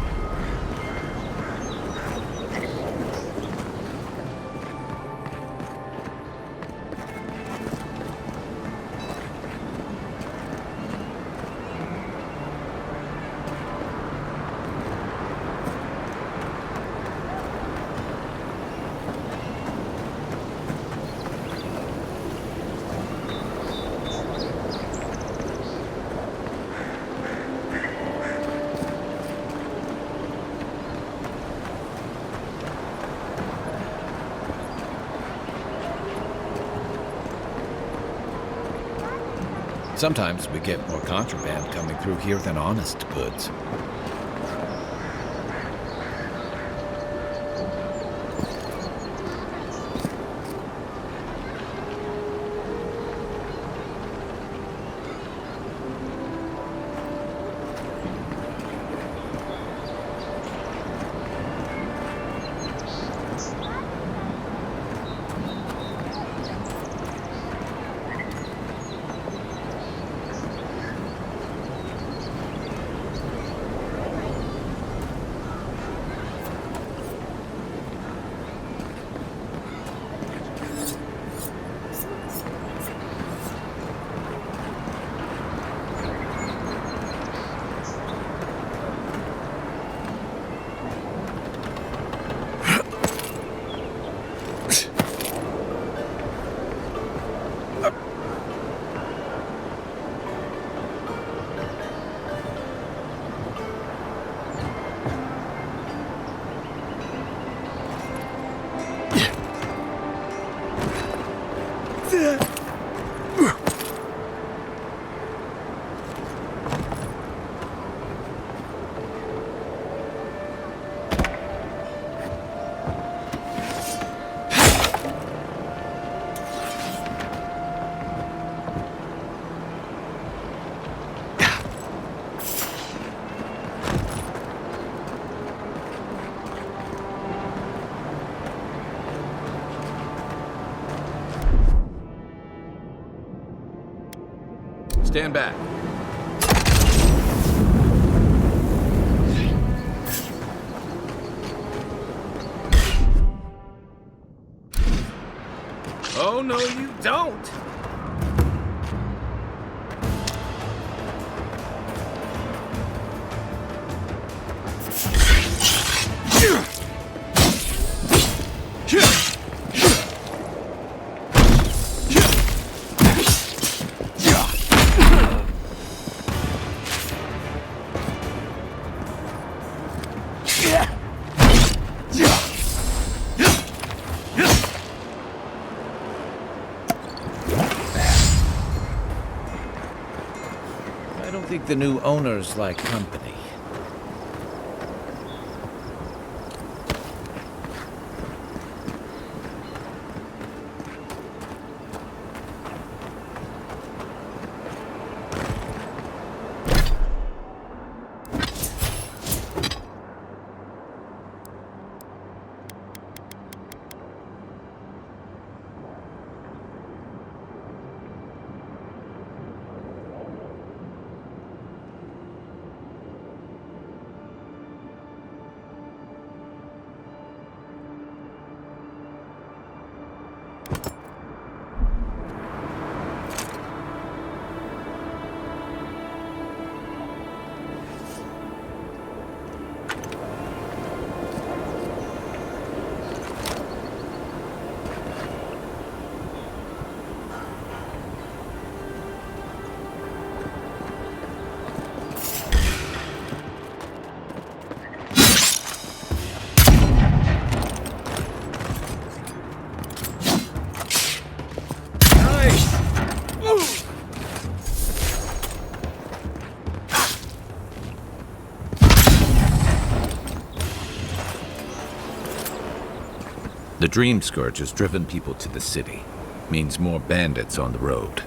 Sometimes we get more contraband coming through here than honest goods. Stand back. Oh, no, you don't! I don't think the new owners like company. The Dream Scourge has driven people to the city. Means more bandits on the road.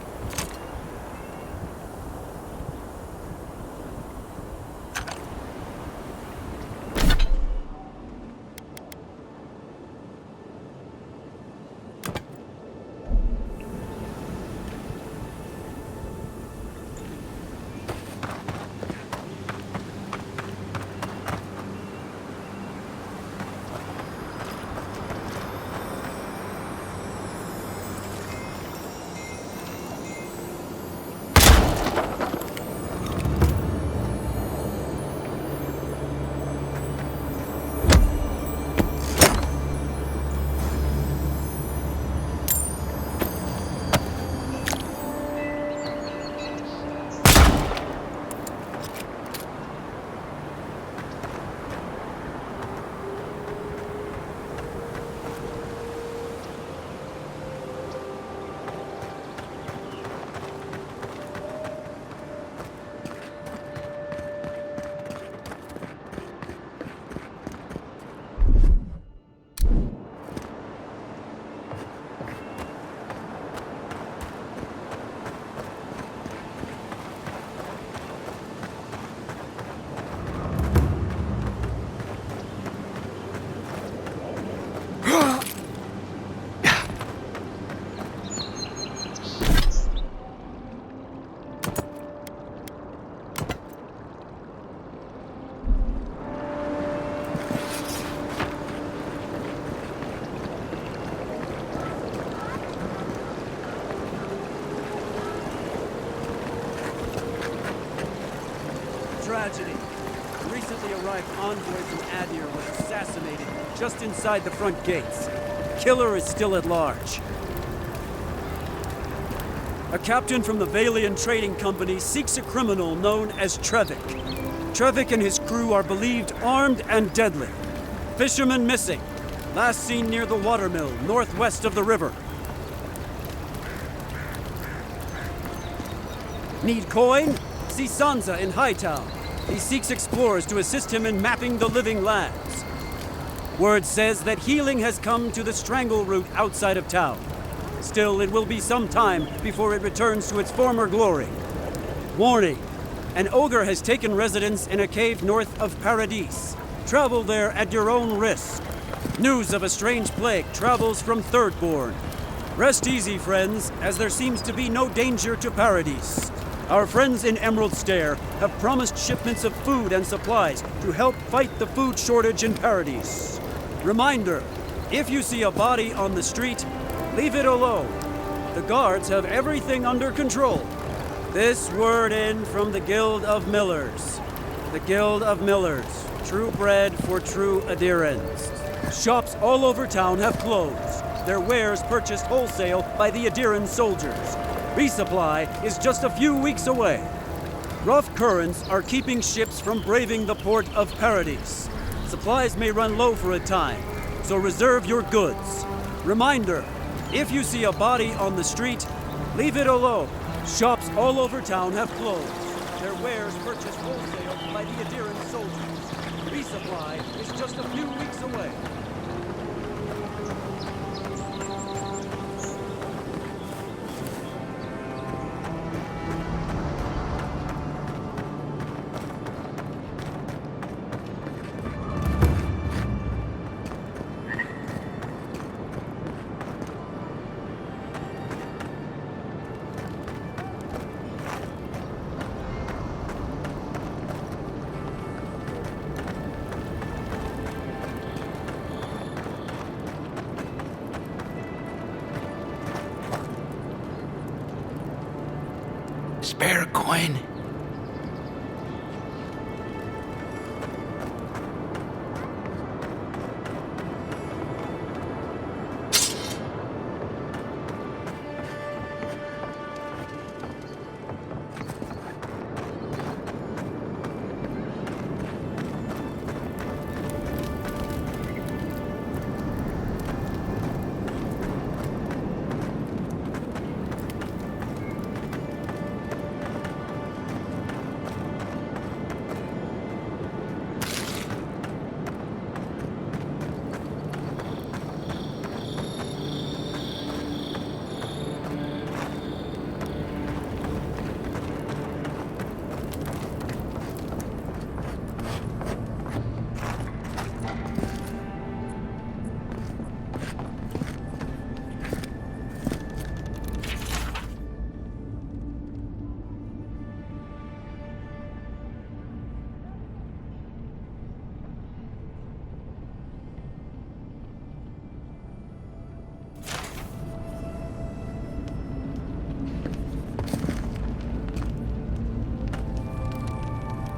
tragedy. A recently arrived envoy from Adir was assassinated just inside the front gates. The killer is still at large. A captain from the Valian Trading Company seeks a criminal known as Trevik. Trevik and his crew are believed armed and deadly. Fisherman missing. Last seen near the watermill, northwest of the river. Need coin? See Sansa in Hightown. He seeks explorers to assist him in mapping the living lands. Word says that healing has come to the Strangle Route outside of town. Still, it will be some time before it returns to its former glory. Warning! An ogre has taken residence in a cave north of Paradis. Travel there at your own risk. News of a strange plague travels from Thirdborn. Rest easy, friends, as there seems to be no danger to Paradis. Our friends in Emerald Stair have promised shipments of food and supplies to help fight the food shortage in Paradis. Reminder, if you see a body on the street, leave it alone. The guards have everything under control. This word in from the Guild of Millers. The Guild of Millers, true bread for true adherents. Shops all over town have closed. Their wares purchased wholesale by the Adiran soldiers. Resupply is just a few weeks away. Rough currents are keeping ships from braving the port of Paradis. Supplies may run low for a time, so reserve your goods. Reminder, if you see a body on the street, leave it alone. Shops all over town have closed. Their wares purchased wholesale by the Adiran soldiers. Resupply is just a few weeks away. Spare coin?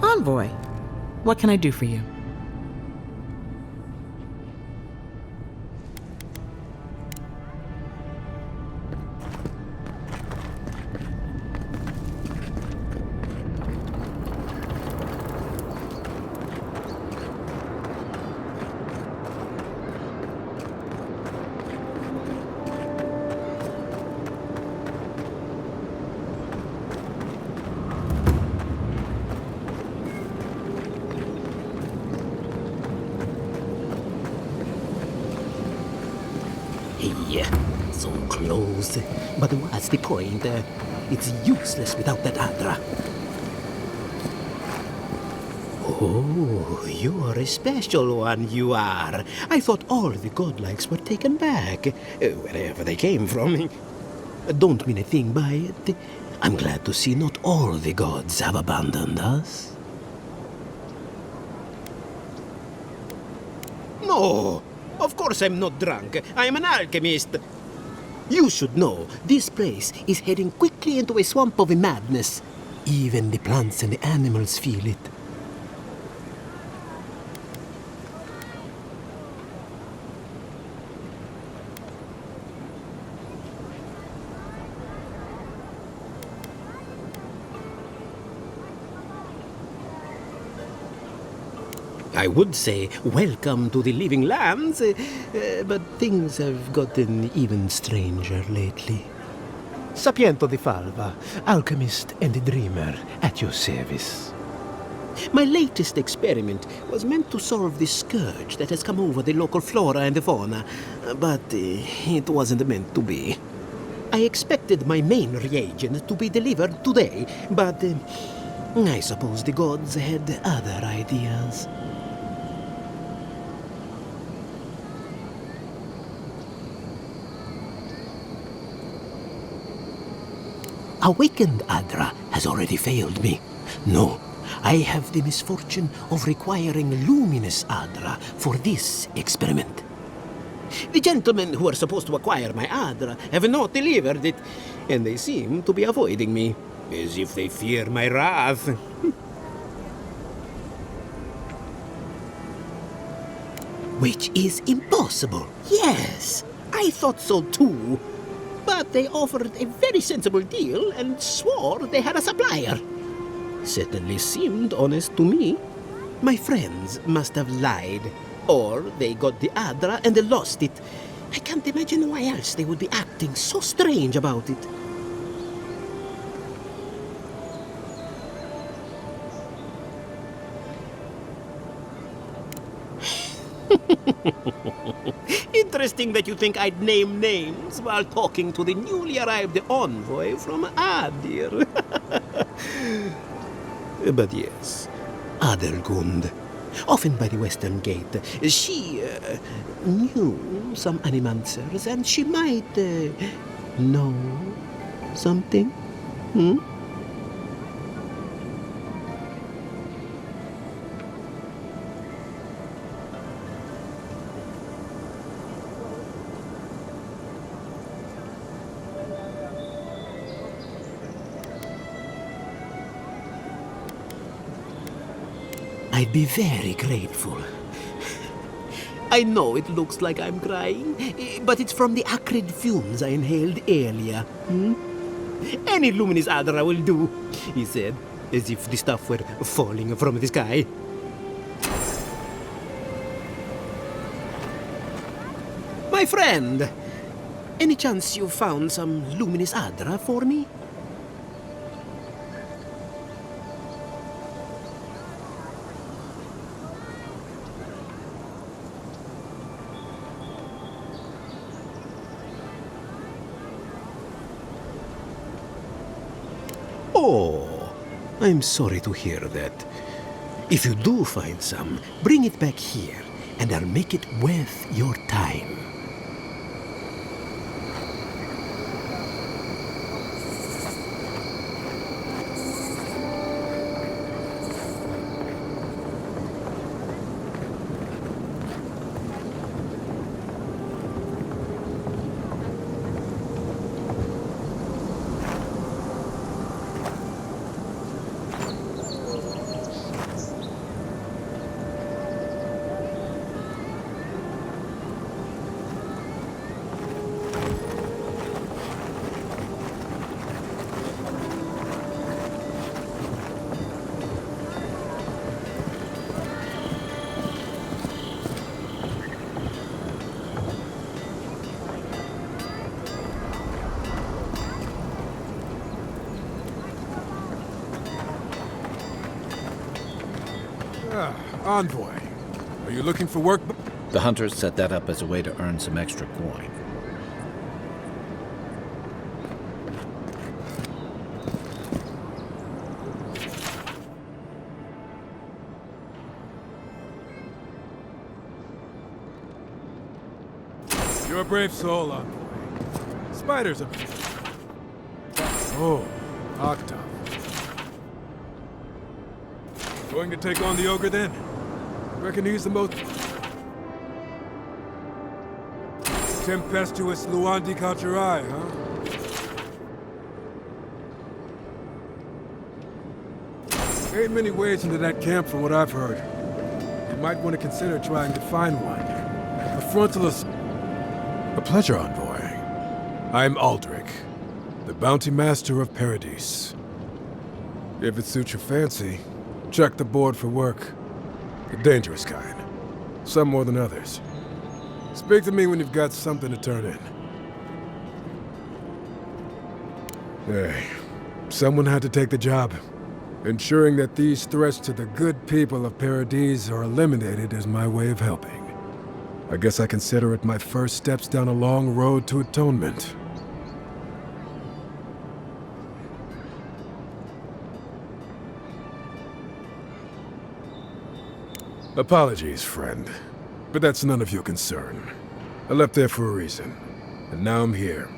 Envoy, what can I do for you? Hey, so close. But what's the point? It's useless without that Adra. Oh, you are a special one, you are. I thought all the godlikes were taken back, wherever they came from. Don't mean a thing by it. I'm glad to see not all the gods have abandoned us. No, of course I'm not drunk. I'm an alchemist. You should know, this place is heading quickly into a swamp of madness. Even the plants and the animals feel it. I would say welcome to the living lands, but things have gotten even stranger lately. Sapiento di Falva, alchemist and dreamer, at your service. My latest experiment was meant to solve the scourge that has come over the local flora and fauna, but it wasn't meant to be. I expected my main reagent to be delivered today, but I suppose the gods had other ideas. Awakened Adra has already failed me. No, I have the misfortune of requiring luminous Adra for this experiment. The gentlemen who are supposed to acquire my Adra have not delivered it, and they seem to be avoiding me, as if they fear my wrath. Which is impossible. Yes, I thought so too. But they offered a very sensible deal and swore they had a supplier. Certainly seemed honest to me. My friends must have lied. Or they got the Adra and they lost it. I can't imagine why else they would be acting so strange about it. Interesting that you think I'd name names while talking to the newly arrived envoy from Adir. But yes, Adelgund, often by the western gate, she knew some animancers, and she might know something. I'd be very grateful. I know it looks like I'm crying, but it's from the acrid fumes I inhaled earlier. Any luminous Adra will do, he said, as if the stuff were falling from the sky. My friend, any chance you found some luminous Adra for me? Oh, I'm sorry to hear that. If you do find some, bring it back here, and I'll make it worth your time. Envoy, are you looking for work? The hunters set that up as a way to earn some extra coin. You're a brave soul, Envoy. Spiders are... Oh, Octave. Going to take on the ogre then? Reckon he's the most... tempestuous Luandi caught your eye, huh? Ain't many ways into that camp from what I've heard. You might want to consider trying to find one. A frontalist... A pleasure, Envoy. I'm Aldrich, the bounty master of Paradise. If it suits your fancy, check the board for work. The dangerous kind. Some more than others. Speak to me when you've got something to turn in. Hey, someone had to take the job. Ensuring that these threats to the good people of Paradise are eliminated is my way of helping. I guess I consider it my first steps down a long road to atonement. Apologies, friend. But that's none of your concern. I left there for a reason. And now I'm here.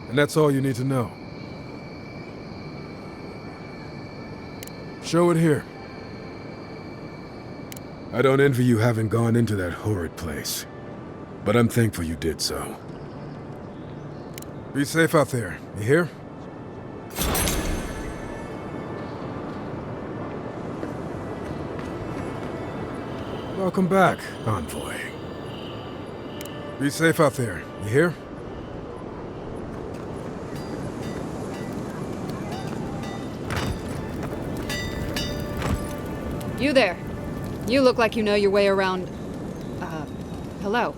And that's all you need to know. Show it here. I don't envy you having gone into that horrid place. But I'm thankful you did so. Be safe out there, you hear? Welcome back, Envoy. Be safe out there, you hear? You there. You look like you know your way around... hello.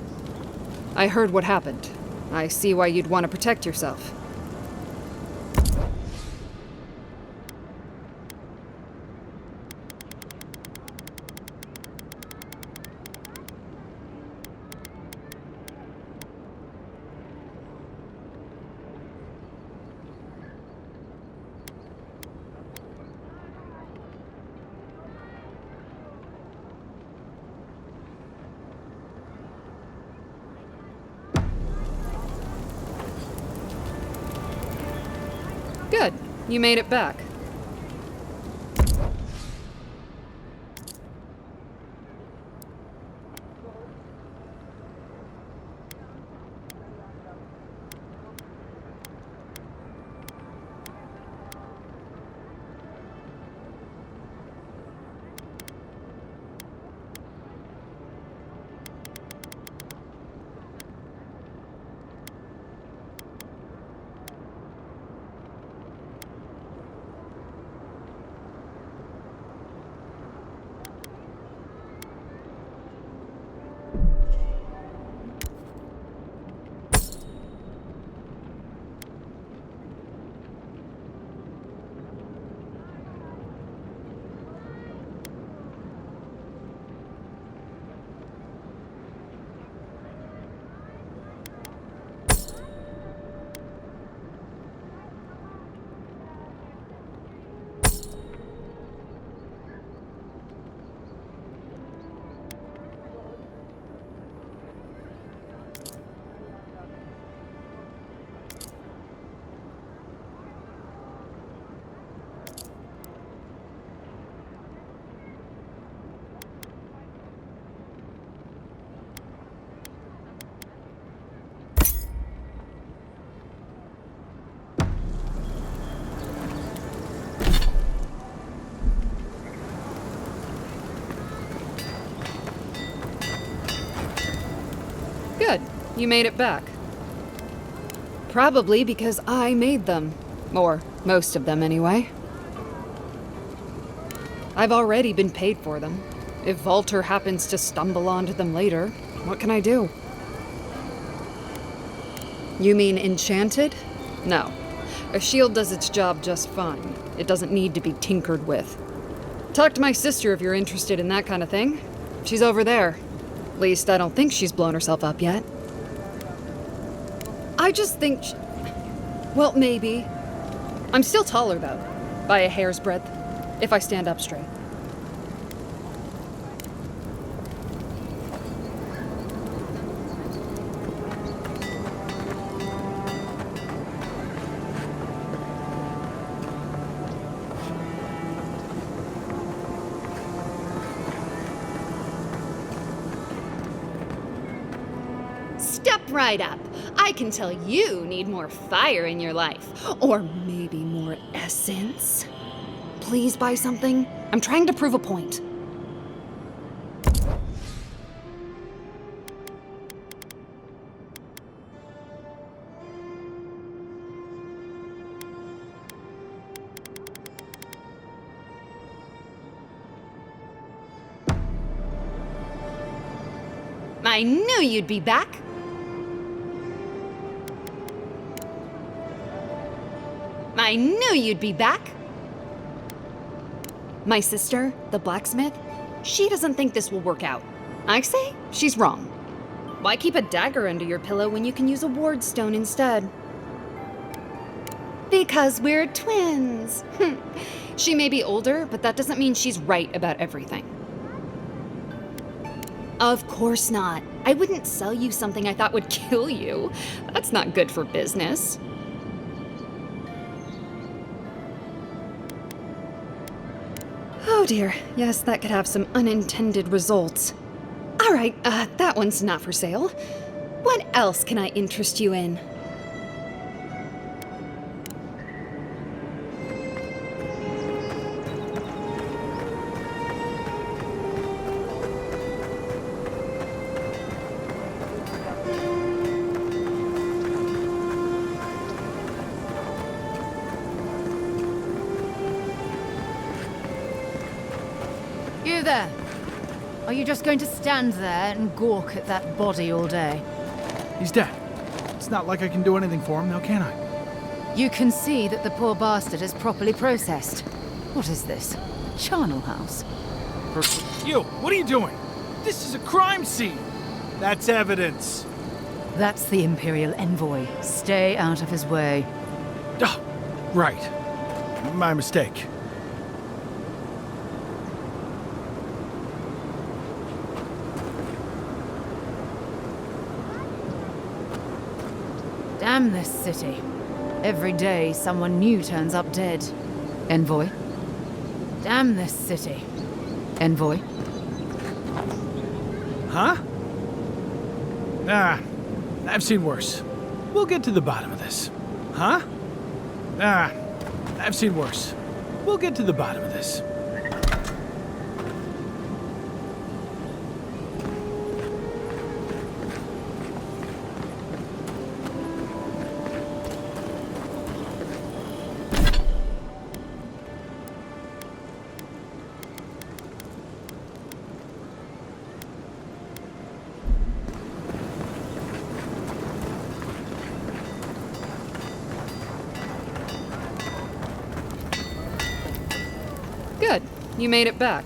I heard what happened. I see why you'd want to protect yourself. Good. You made it back. Good. You made it back. Probably because I made them. Or most of them, anyway. I've already been paid for them. If Volter happens to stumble onto them later, what can I do? You mean enchanted? No. A shield does its job just fine. It doesn't need to be tinkered with. Talk to my sister if you're interested in that kind of thing. She's over there. At least I don't think she's blown herself up yet. I just think well, maybe. I'm still taller, though. By a hair's breadth. If I stand up straight. Step right up. I can tell you need more fire in your life. Or maybe more essence. Please buy something. I'm trying to prove a point. I knew you'd be back. I knew you'd be back. My sister, the blacksmith, she doesn't think this will work out. I say she's wrong. Why keep a dagger under your pillow when you can use a ward stone instead? Because we're twins. She may be older, but that doesn't mean she's right about everything. Of course not. I wouldn't sell you something I thought would kill you. That's not good for business. Oh dear, yes, that could have some unintended results. All right, that one's not for sale. What else can I interest you in? You there! Are you just going to stand there and gawk at that body all day? He's dead. It's not like I can do anything for him now, can I? You can see that the poor bastard is properly processed. What is this? Charnel House? You, what are you doing? This is a crime scene! That's evidence. That's the Imperial Envoy. Stay out of his way. Oh, right. My mistake. Damn this city. Every day someone new turns up dead. Envoy? Damn this city. Envoy? Huh? Ah, I've seen worse. We'll get to the bottom of this. Huh? Ah, I've seen worse. We'll get to the bottom of this. Good. You made it back.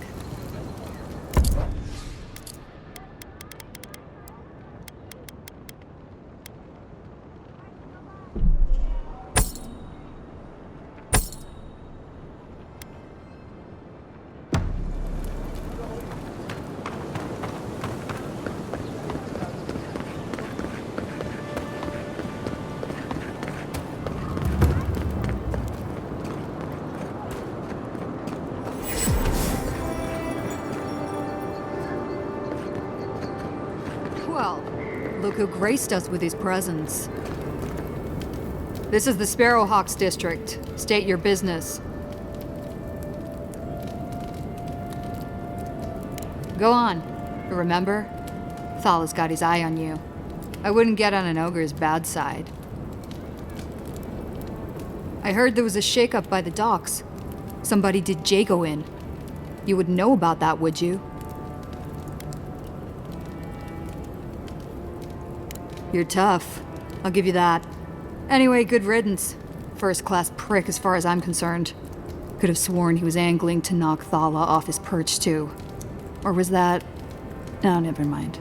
Well, look who graced us with his presence. This is the Sparrowhawks district. State your business. Go on. Remember? Thala's got his eye on you. I wouldn't get on an ogre's bad side. I heard there was a shakeup by the docks. Somebody did Jago in. You would know about that, would you? You're tough. I'll give you that. Anyway, good riddance. First-class prick as far as I'm concerned. Could have sworn he was angling to knock Thala off his perch, too. Or was that... No, never mind.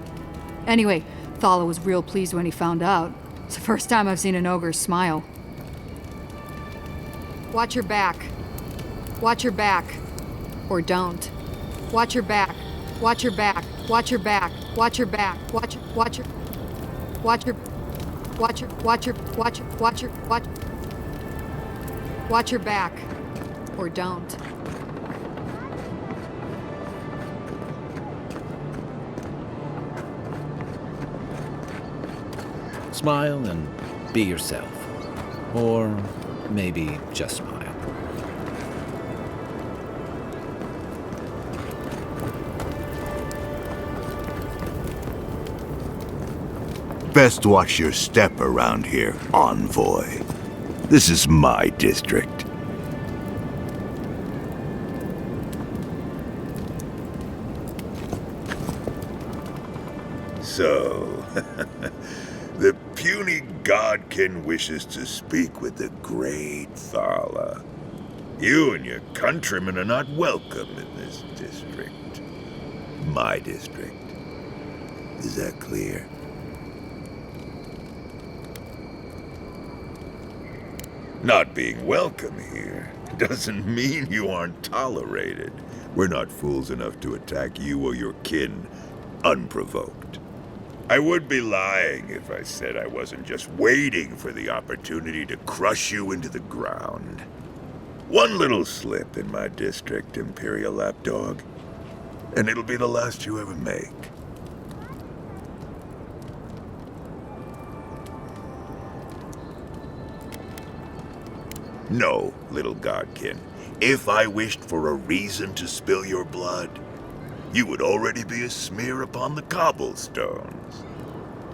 Anyway, Thala was real pleased when he found out. It's the first time I've seen an ogre smile. Watch your back. Watch your back. Or don't. Watch your back. Watch your back. Watch your back. Watch your back. Watch your... Watch your... Watch your back, or don't. Smile and be yourself. Or maybe just smile. Best watch your step around here, envoy. This is my district. So, the puny godkin wishes to speak with the great Thala. You and your countrymen are not welcome in this district. My district. Is that clear? Not being welcome here doesn't mean you aren't tolerated. We're not fools enough to attack you or your kin unprovoked. I would be lying if I said I wasn't just waiting for the opportunity to crush you into the ground. One little slip in my district, Imperial Lapdog, and it'll be the last you ever make. No, little godkin. If I wished for a reason to spill your blood, you would already be a smear upon the cobblestones.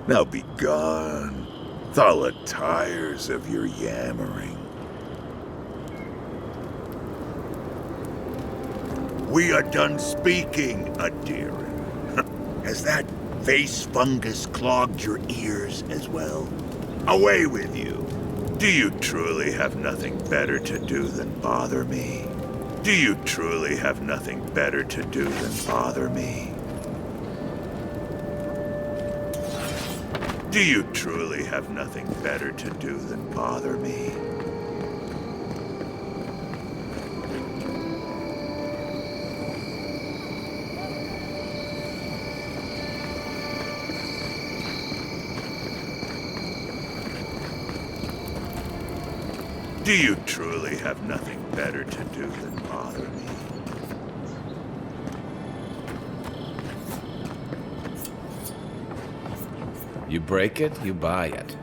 Now be gone. Thala tires of your yammering. We are done speaking, Adiran. Has that face fungus clogged your ears as well? Away with you. Do you truly have nothing better to do than bother me? Do you truly have nothing better to do than bother me? Do you truly have nothing better to do than bother me? Do you truly have nothing better to do than bother me? You break it, you buy it.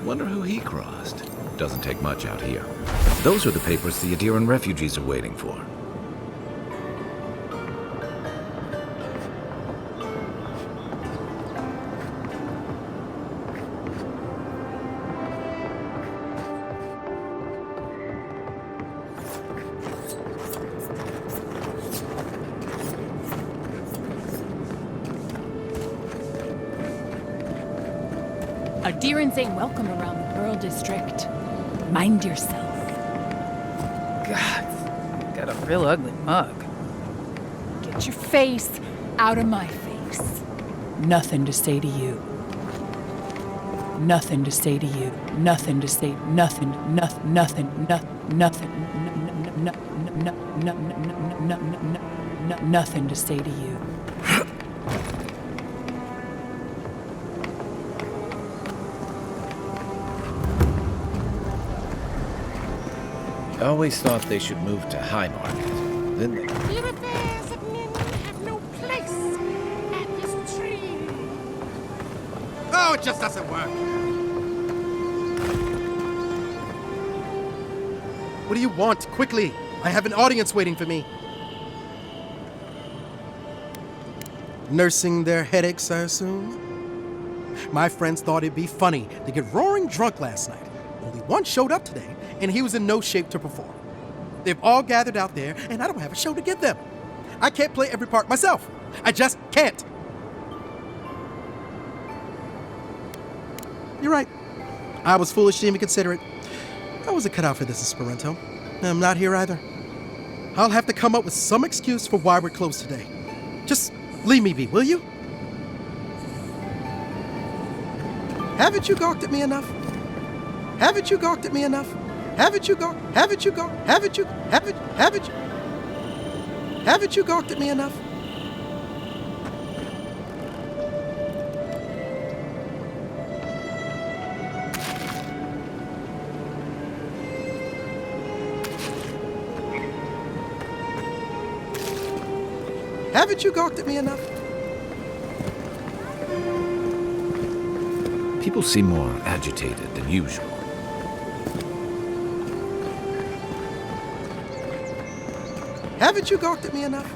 Wonder who he crossed. Doesn't take much out here. Those are the papers the Adiran refugees are waiting for. Adirans ain't welcome around the Pearl District. Mind yourself. God, got a real ugly mug. Get your face out of my face. Nothing to say to you. Nothing to say to you. Nothing to say. Nothing. Nothing. Nothing. Nothing. Nothing to say to you. I always thought they should move to High Market. Then they... The affairs of men have no place at this tree. Oh, it just doesn't work. What do you want? Quickly! I have an audience waiting for me. Nursing their headaches, I assume? My friends thought it'd be funny to get roaring drunk last night. Only one showed up today, and he was in no shape to perform. They've all gathered out there, and I don't have a show to give them. I can't play every part myself. I just can't. You're right. I was foolish to even consider it. I wasn't cut out for this Esperanto. I'm not here either. I'll have to come up with some excuse for why we're closed today. Just leave me be, will you? Haven't you gawked at me enough? Haven't you gawked at me enough? Haven't you gawked at me enough? Haven't you gawked at me enough? People seem more agitated than usual. Haven't you gawked at me enough?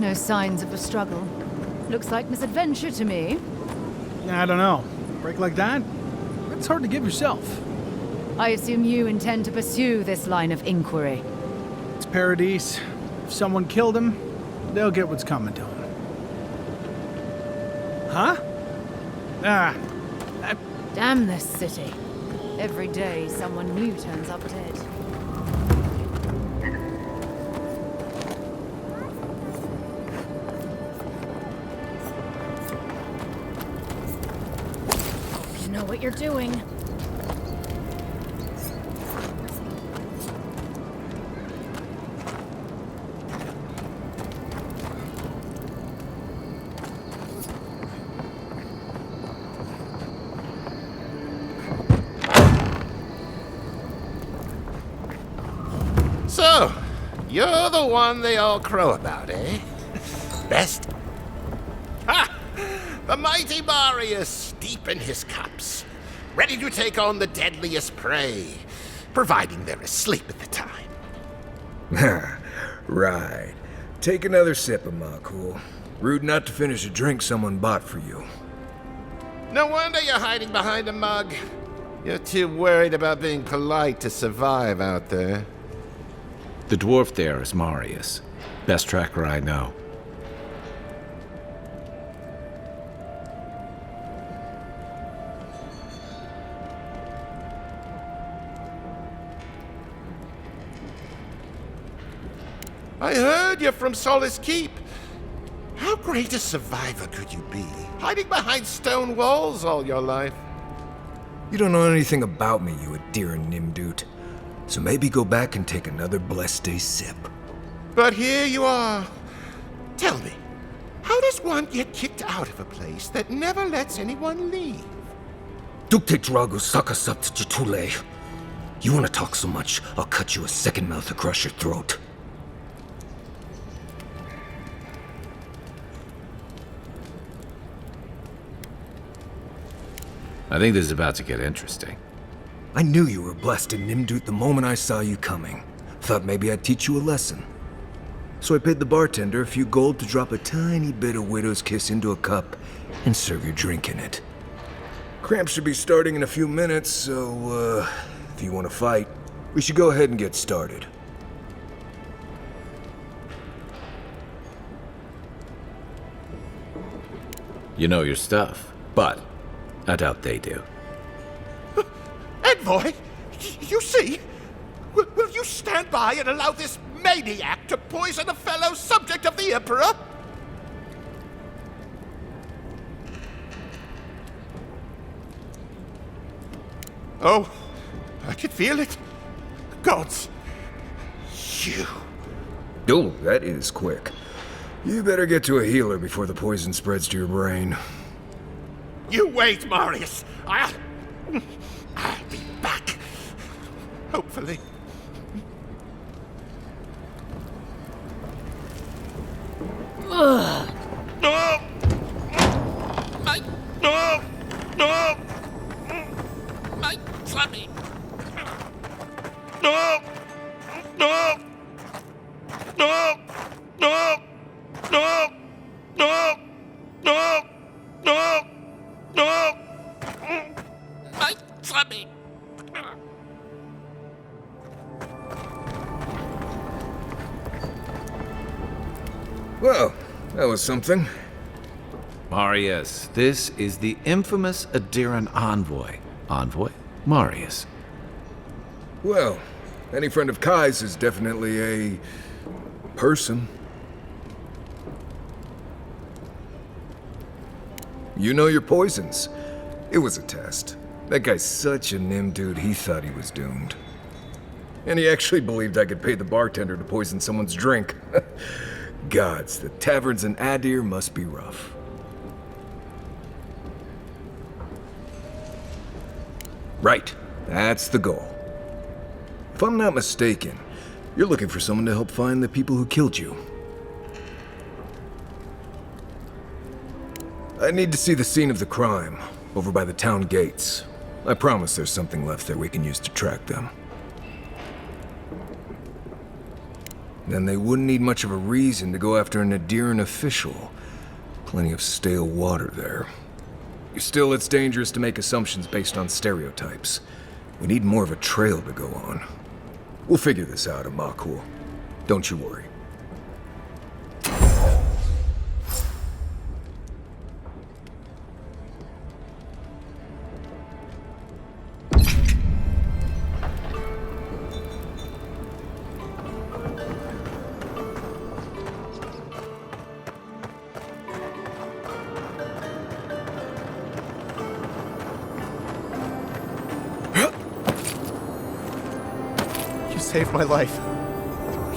No signs of a struggle. Looks like misadventure to me. I don't know. Break like that? It's hard to give yourself. I assume you intend to pursue this line of inquiry. It's Paradise. If someone killed him, they'll get what's coming to them. Huh? Damn this city. Every day, someone new turns up dead. You know what you're doing. So, you're the one they all crow about, eh? Best. Ha! The mighty Marius, deep in his cups, ready to take on the deadliest prey, providing they're asleep at the time. Right. Take another sip of my cool. Rude not to finish a drink someone bought for you. No wonder you're hiding behind a mug. You're too worried about being polite to survive out there. The dwarf there is Marius. Best tracker I know. I heard you're from Solace Keep. How great a survivor could you be, hiding behind stone walls all your life? You don't know anything about me, you Adira Nimdut. So maybe go back and take another blessed day sip. But here you are. Tell me, how does one get kicked out of a place that never lets anyone leave? Dukte Drago Sakasat Jitule. You want to talk so much, I'll cut you a second mouth across your throat. I think this is about to get interesting. I knew you were blessed in Nimdut the moment I saw you coming. Thought maybe I'd teach you a lesson. So I paid the bartender a few gold to drop a tiny bit of Widow's Kiss into a cup and serve your drink in it. Cramps should be starting in a few minutes, so, if you want to fight, we should go ahead and get started. You know your stuff, but I doubt they do. Envoy, you see? Will you stand by and allow this maniac to poison a fellow subject of the Emperor? Oh, I can feel it. Gods, you. Oh, that is quick. You better get to a healer before the poison spreads to your brain. You wait, Marius. I'll be back. Hopefully. Ugh. No! No! No! My tummy! No! No! No! No! No! No! No! No! No! My tummy! Well, that was something. Marius, this is the infamous Adiran envoy. Envoy? Marius. Well, any friend of Kai's is definitely a person. You know your poisons. It was a test. That guy's such a nim dude, he thought he was doomed. And he actually believed I could pay the bartender to poison someone's drink. Gods, the taverns in Adir must be rough. Right, that's the goal. If I'm not mistaken, you're looking for someone to help find the people who killed you. I need to see the scene of the crime, over by the town gates. I promise there's something left there we can use to track them. Then they wouldn't need much of a reason to go after an Adiran official. Plenty of stale water there. Still, it's dangerous to make assumptions based on stereotypes. We need more of a trail to go on. We'll figure this out, Amakul. Don't you worry. Saved my life.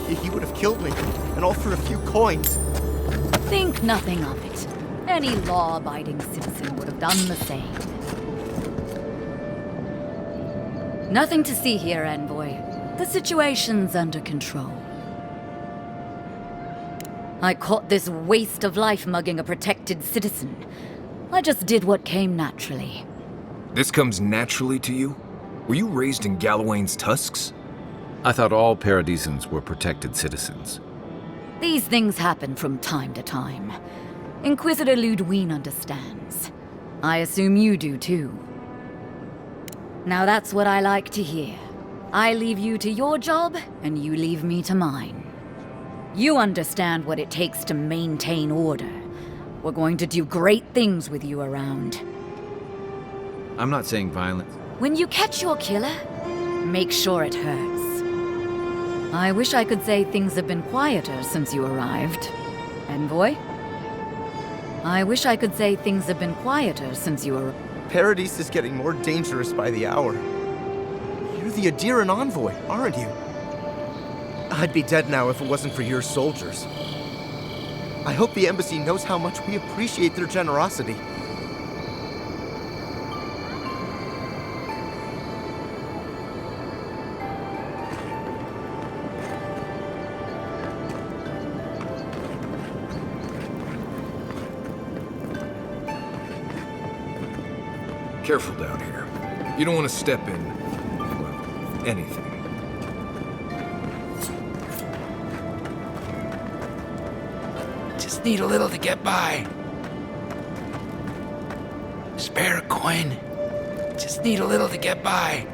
He would have killed me, and all for a few coins. Think nothing of it. Any law-abiding citizen would have done the same. Nothing to see here, Envoy. The situation's under control. I caught this waste of life mugging a protected citizen. I just did what came naturally. This comes naturally to you? Were you raised in Galawain's tusks? I thought all Paradisans were protected citizens. These things happen from time to time. Inquisitor Ludwine understands. I assume you do too. Now that's what I like to hear. I leave you to your job, and you leave me to mine. You understand what it takes to maintain order. We're going to do great things with you around. I'm not saying violence. When you catch your killer, make sure it hurts. I wish I could say things have been quieter since you arrived. Envoy? I wish I could say things have been quieter since you arrived. Paradis is getting more dangerous by the hour. You're the Adiran envoy, aren't you? I'd be dead now if it wasn't for your soldiers. I hope the embassy knows how much we appreciate their generosity. Careful down here. You don't want to step in, well, anything. Just need a little to get by. Spare a coin. Just need a little to get by.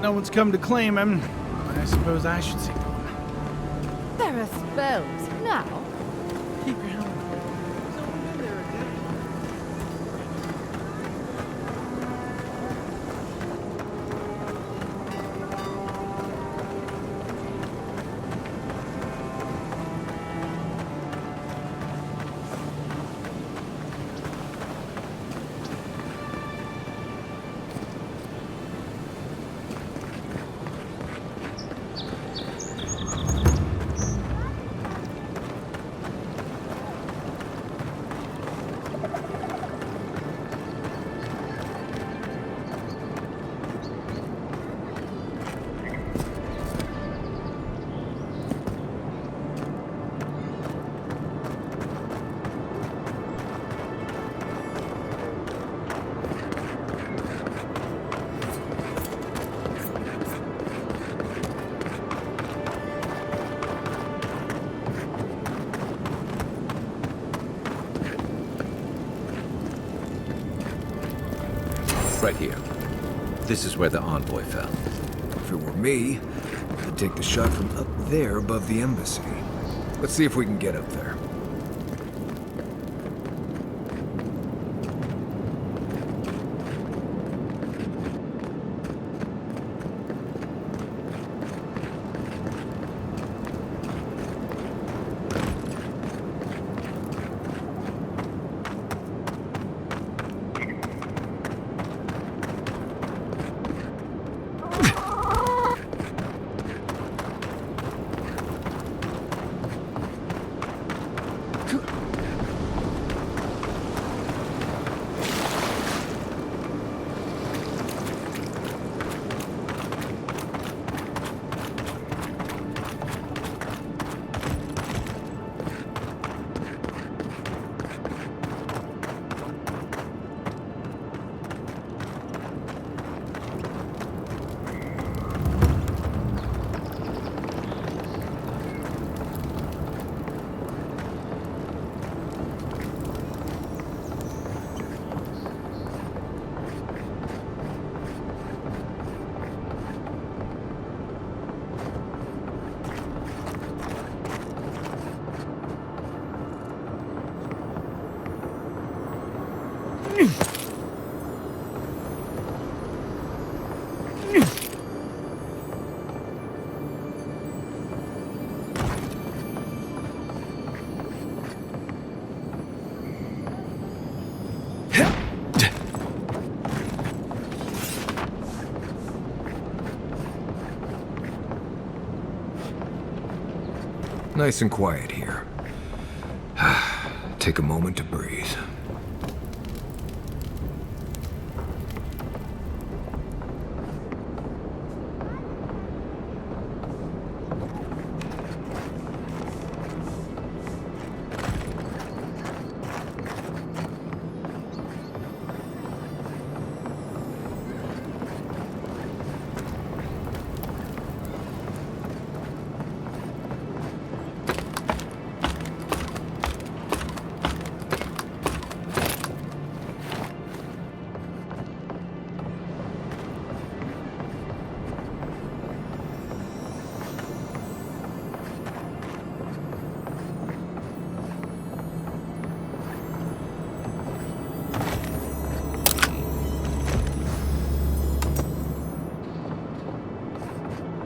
no one's come to claim him, I suppose I should see to him. There are spells now. Keep your helmet. Right here. This is where the envoy fell. If it were me, I'd take the shot from up there above the embassy. Let's see if we can get up there. Nice and quiet here. Take a moment to breathe.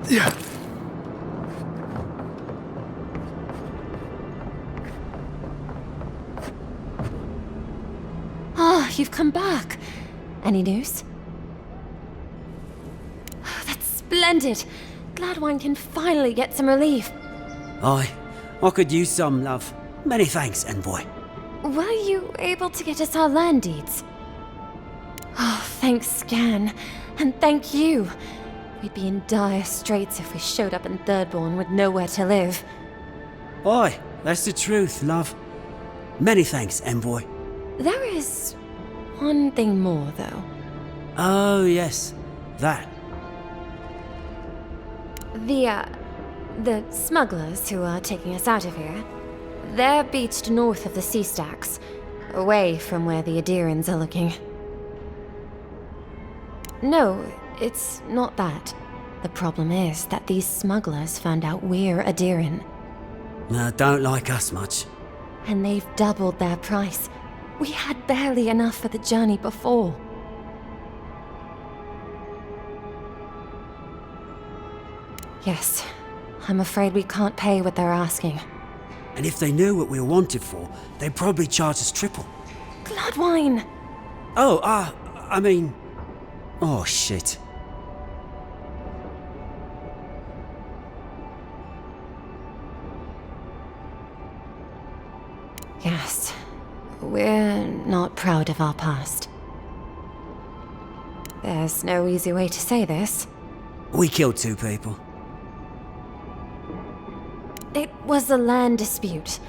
Yeah. Ah, you've come back. Any news? That's splendid. Glad one can finally get some relief. Aye, I could use some, love. Many thanks, envoy. Were you able to get us our land deeds? Oh, thanks, Scan. And thank you. We'd be in dire straits if we showed up in Thirdborn with nowhere to live. Aye, that's the truth, love. Many thanks, envoy. There is one thing more, though. Oh, yes. That. The smugglers who are taking us out of here, they're beached north of the sea stacks, away from where the Adirans are looking. No, it's not that. The problem is that these smugglers found out we're Adiran, Don't like us much. and they've doubled their price. We had barely enough for the journey before. Yes, I'm afraid we can't pay what they're asking. And if they knew what we were wanted for, they'd probably charge us triple. Bloodwine! Oh, I mean... Oh, shit. Yes, we're not proud of our past. There's no easy way to say this. We killed 2 people. It was a land dispute.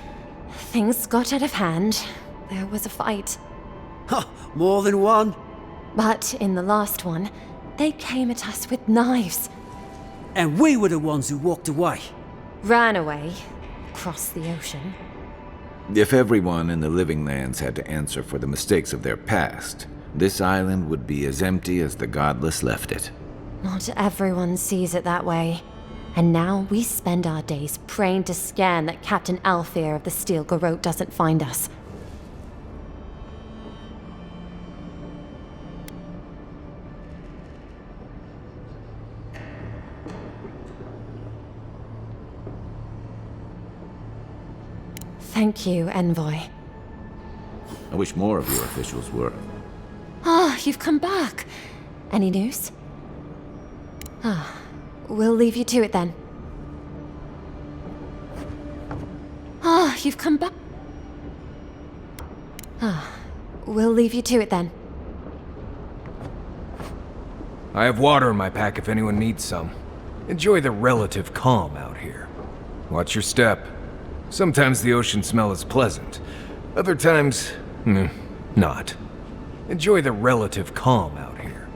Things got out of hand. There was a fight. Huh, more than one? But in the last one, they came at us with knives. And we were the ones who walked away. Ran away. Across the ocean. If everyone in the living lands had to answer for the mistakes of their past, this island would be as empty as the godless left it. Not everyone sees it that way. And now we spend our days praying to Scan that Captain Alfear of the Steel Garrote doesn't find us. Thank you, Envoy. I wish more of your officials were. Ah, you've come back. Any news? Ah, we'll leave you to it then. Ah, you've come back. Ah, we'll leave you to it then. I have water in my pack if anyone needs some. Enjoy the relative calm out here. Watch your step. Sometimes the ocean smell is pleasant. Other times, not. Enjoy the relative calm out here.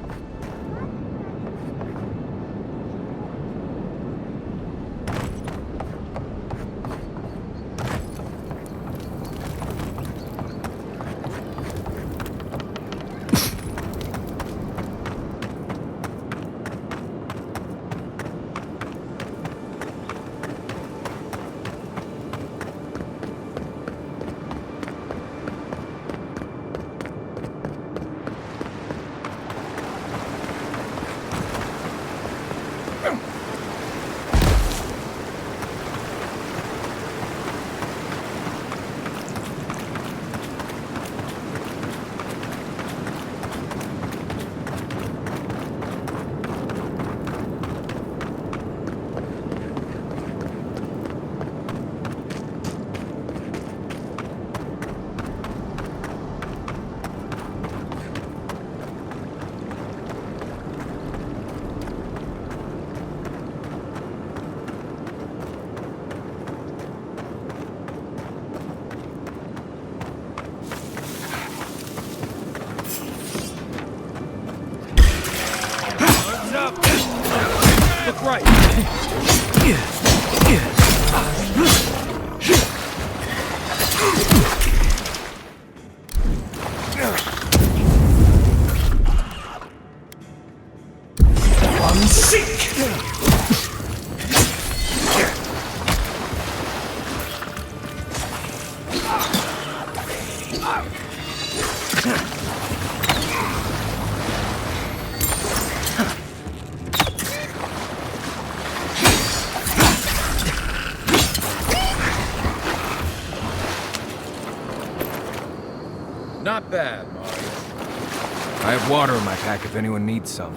Look right. Not bad, Mario. I have water in my pack if anyone needs some.